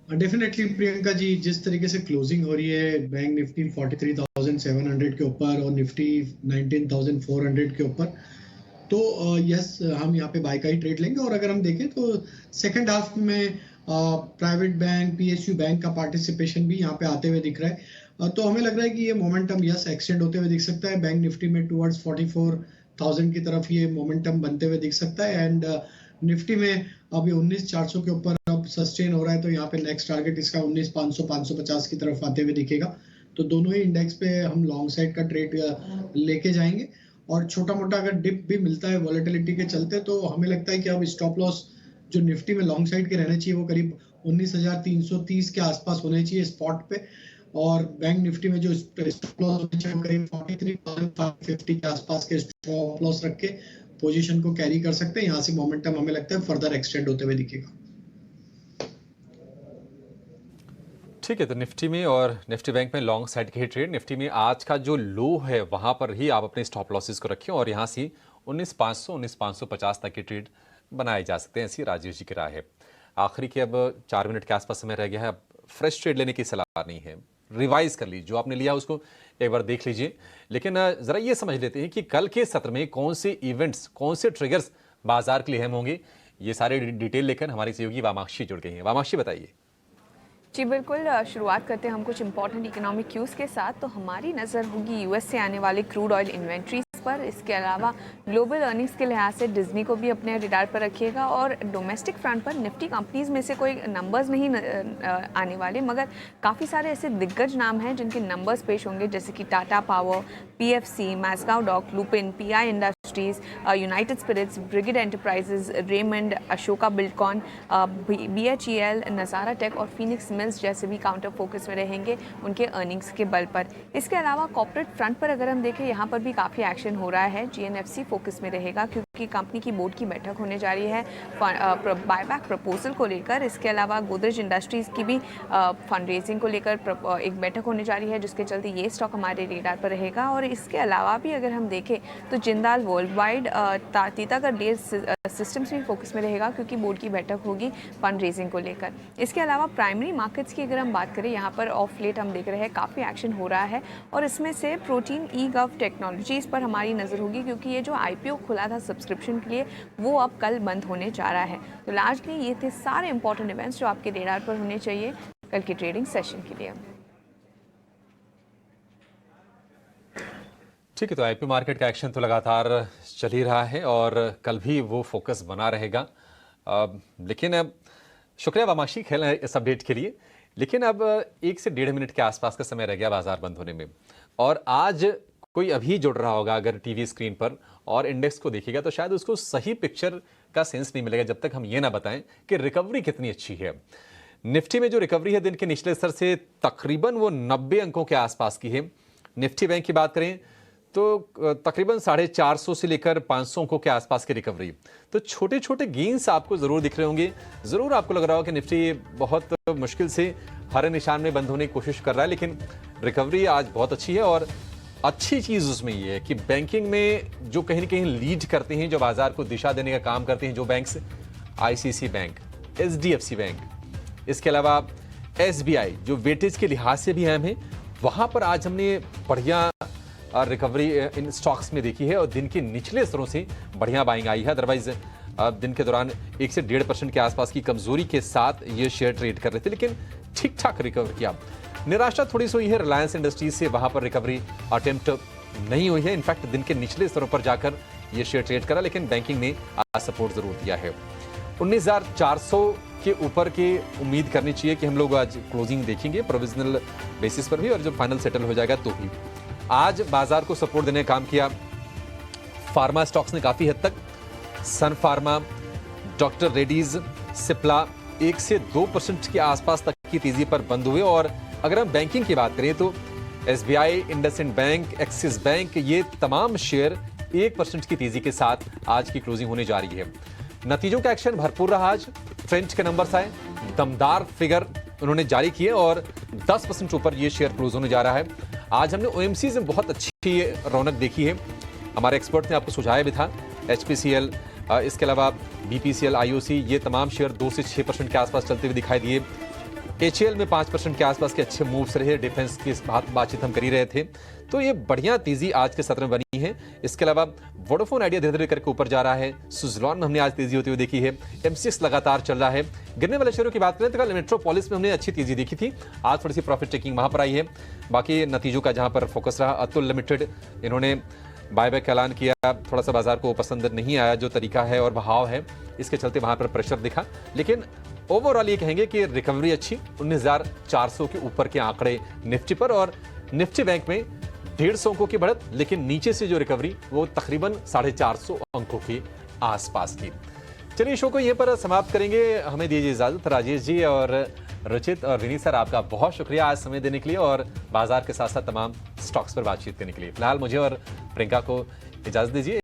Speaker 4: डेफिनेटली प्रियंका जी, जिस तरीके से क्लोजिंग हो रही है, बैंक निफ्टी 43,700 के ऊपर और निफ्टी 19,400 के ऊपर, तो यस हम यहाँ पे बाय का ही ट्रेड लेंगे। और अगर हम देखें तो सेकंड हाफ में प्राइवेट बैंक, PSU बैंक का पार्टिसिपेशन भी यहाँ पे आते हुए दिख रहा है। तो हमें लग रहा है कि ये मोमेंटम यस एक्सटेंड होते हुए दिख सकता है। बैंक निफ्टी में टुवर्ड्स 44,000 की तरफ ये मोमेंटम बनते हुए दिख सकता है। एंड निफ्टी में अभी 19,400 के ऊपर अब सस्टेन हो रहा है, तो यहाँ पे नेक्स्ट टारगेट इसका 19,500 550 की तरफ आते हुए दिखेगा। तो दोनों ही इंडेक्स पे हम लॉन्ग साइड का ट्रेड लेके जाएंगे। और छोटा मोटा अगर डिप भी मिलता है वॉलेटिलिटी के चलते, तो हमें लगता है कि अब स्टॉप लॉस जो निफ्टी में लॉन्ग साइड के रहने चाहिए वो करीब 19,330 के आसपास होने चाहिए स्पॉट पे। और बैंक निफ्टी में जो स्टॉप लॉस होने चाहिए वो करीब 43,550 के आसपास के स्टॉप लॉस रख के पोजीशन को कैरी कर सकते हैं। यहाँ से मोमेंटम हमें लगता है फर्दर एक्सटेंड होते हुए दिखेगा।
Speaker 3: ठीक है, तो निफ्टी में और निफ्टी बैंक में लॉन्ग साइड के ही ट्रेड। निफ्टी में आज का जो लो है वहां पर ही आप अपने स्टॉप लॉसेस को रखें और यहाँ से 19,500 19,550 तक के ट्रेड बनाए जा सकते हैं। ऐसी राजेश जी की राय है। आखिरी के अब 4 मिनट के आसपास समय रह गया है। अब फ्रेश ट्रेड लेने की सलाह नहीं है, रिवाइज कर लीजिए, जो आपने लिया उसको एक बार देख लीजिए। लेकिन जरा ये समझ लेते हैं कि कल के सत्र में कौन से इवेंट्स, कौन से ट्रिगर्स बाजार के लिए अहम होंगे। ये सारे डिटेल लेकर हमारी सहयोगी वामाक्षी जुड़ गई हैं। वामाक्षी बताइए।
Speaker 20: जी बिल्कुल, शुरुआत करते हैं हम कुछ इंपॉर्टेंट इकोनॉमिक क्यूज़ के साथ। तो हमारी नज़र होगी यूएस से आने वाले क्रूड ऑयल इन्वेंट्रीज पर। इसके अलावा ग्लोबल अर्निंग्स के लिहाज से डिज्नी को भी अपने रडार पर रखिएगा। और डोमेस्टिक फ्रंट पर निफ्टी कंपनीज में से कोई नंबर्स नहीं आने वाले, मगर काफ़ी सारे ऐसे दिग्गज नाम हैं जिनके नंबर्स पेश होंगे, जैसे कि Tata Power, PFC, Mazagon Dock, Lupin, PI Industries, United Spirits, Brigade Enterprises, Raymond, Ashoka Buildcon, BHEL, Nazara Tech और फीनिक्स मिल्स जैसे भी काउंटर फोकस में रहेंगे उनके अर्निंग्स के बल पर। इसके अलावा कॉर्पोरेट फ्रंट पर अगर हम देखें, यहाँ पर भी काफ़ी एक्शन हो रहा है। GNFC फोकस में रहेगा क्योंकि कंपनी की बोर्ड की बैठक होने जा रही है बायबैक प्रपोजल को लेकर। इसके अलावा गोदरेज इंडस्ट्रीज़ की भी फंड रेजिंग को लेकर एक बैठक होने जा रही है, जिसके चलते ये स्टॉक हमारे रेडार पर रहेगा। और इसके अलावा भी अगर हम देखें तो जिंदाल वर्ल्ड वाइड, टीटागढ़ डेयर सिस्टम्स भी फोकस में रहेगा क्योंकि बोर्ड की बैठक होगी फंड रेजिंग को लेकर। इसके अलावा प्राइमरी मार्केट्स की अगर हम बात करें, यहाँ पर ऑफ लेट हम देख रहे हैं काफ़ी एक्शन हो रहा है। और इसमें से प्रोटीन eGov टेक्नोलॉजीज़ पर हमारी नज़र होगी क्योंकि ये जो IPO खुला था सब्सक्रिप्शन के लिए वो अब कल बंद होने जा रहा है। तो लार्जली ये थे सारे इंपॉर्टेंट इवेंट्स जो आपके रेडार पर होने चाहिए कल के ट्रेडिंग सेशन के लिए।
Speaker 3: ठीक है, तो आईपीओ मार्केट का एक्शन तो लगातार चल ही रहा है और कल भी वो फोकस बना रहेगा। लेकिन अब शुक्रिया वामाशी खेल इस अपडेट के लिए। लेकिन अब 1 से 1.5 मिनट के आसपास का समय रह गया बाजार बंद होने में, और आज कोई अभी जुड़ रहा होगा अगर टीवी स्क्रीन पर और इंडेक्स को देखेगा तो शायद उसको सही पिक्चर का सेंस नहीं मिलेगा जब तक हम ये ना बताएं कि रिकवरी कितनी अच्छी है। निफ्टी में जो रिकवरी है दिन के निचले स्तर से तकरीबन वो 90 अंकों के आसपास की है। निफ्टी बैंक की बात करें तो तकरीबन 450 से लेकर 500 अंकों के आसपास की रिकवरी। तो छोटे छोटे गेन्स आपको जरूर दिख रहे होंगे, जरूर आपको लग रहा होगा कि निफ्टी बहुत मुश्किल से हरे निशान में बंद होने की कोशिश कर रहा है, लेकिन रिकवरी आज बहुत अच्छी है। और अच्छी चीज उसमें ये है कि बैंकिंग में जो कहीं ना कहीं लीड करते हैं, जो बाजार को दिशा देने का काम करते हैं, जो banks, ICC bank, HDFC bank, इसके अलावा एसबीआई जो वेटेज के लिहाज से भी अहम है, वहां पर आज हमने बढ़िया रिकवरी इन स्टॉक्स में देखी है और दिन के निचले स्तरों से बढ़िया बाइंग आई है। अदरवाइज दिन के दौरान 1 से 1.5% के आसपास की कमजोरी के साथ ये शेयर ट्रेड कर रहे थे, लेकिन ठीक ठाक रिकवर किया। निराशा थोड़ी सी हुई है रिलायंस इंडस्ट्रीज से, वहां पर रिकवरी अटेम्प्ट नहीं हुई है। इनफैक्ट दिन के निचले स्तरों पर जाकर ये शेयर ट्रेड करा, लेकिन बैंकिंग ने आज सपोर्ट जरूर दिया है। 19,400 के ऊपर की उम्मीद करनी चाहिए कि हम लोग आज क्लोजिंग देखेंगे प्रोविजनल बेसिस पर भी, और जब फाइनल सेटल हो जाएगा तो भी। आज बाजार को सपोर्ट देने का काम किया फार्मा स्टॉक्स ने काफी हद तक। सन फार्मा, डॉक्टर रेड्डीज, सिप्ला 1 से 2% के आसपास तक की तेजी पर बंद हुए। और अगर हम बैंकिंग की बात करें तो SBI, IndusInd bank, axis bank, ये तमाम शेयर 1% की तेजी के साथ आज की क्लोजिंग होने जा रही है। नतीजों का एक्शन भरपूर रहा आज। ट्रेंच के नंबर्स आए, दमदार फिगर उन्होंने जारी किए और 10% ऊपर ये शेयर क्लोज होने जा रहा है। आज हमने ओएमसी में बहुत अच्छी रौनक देखी है, हमारे एक्सपर्ट ने आपको सुझाया भी था। एचपीसीएल, इसके अलावा बीपीसीएल, आईओसी, ये तमाम शेयर 2 से 6% के आसपास चलते हुए दिखाई दिए। एचएल में 5% के आसपास के अच्छे मूव्स रहे, डिफेंस की बातचीत हम कर ही रहे थे, तो ये बढ़िया तेजी आज के सत्र में बनी है। इसके अलावा वोडाफोन आइडिया धीरे धीरे करके ऊपर जा रहा है। सुज़लॉन में हमने आज तेजी होती हुई देखी है। एमसीएक्स लगातार चल रहा है। गिरने वाले शेयरों की बात करें तो कल मेट्रोपोलिस में हमने अच्छी तेजी देखी थी, आज थोड़ी सी प्रॉफिट टेकिंग वहां पर आई है। बाकी नतीजों का जहां पर फोकस रहा, अतुल लिमिटेड, इन्होंने बायबैक का ऐलान किया, थोड़ा सा बाजार को पसंद नहीं आया जो तरीका है और बहाव है, इसके चलते वहां पर प्रेशर दिखा। लेकिन ओवरऑल ये कहेंगे कि रिकवरी अच्छी, 19,400 के ऊपर के आंकड़े निफ्टी पर, और निफ्टी बैंक में 150 अंकों की बढ़त, लेकिन नीचे से जो रिकवरी वो तकरीबन 450 अंकों के आसपास की। चलिए शो को यहीं पर समाप्त करेंगे, हमें दीजिए इजाजत। राजेश जी और रुचित और विनीत सर, आपका बहुत शुक्रिया आज समय देने के लिए और बाजार के साथ साथ तमाम स्टॉक्स पर बातचीत करने के लिए। फिलहाल मुझे और प्रियंका को इजाजत दीजिए।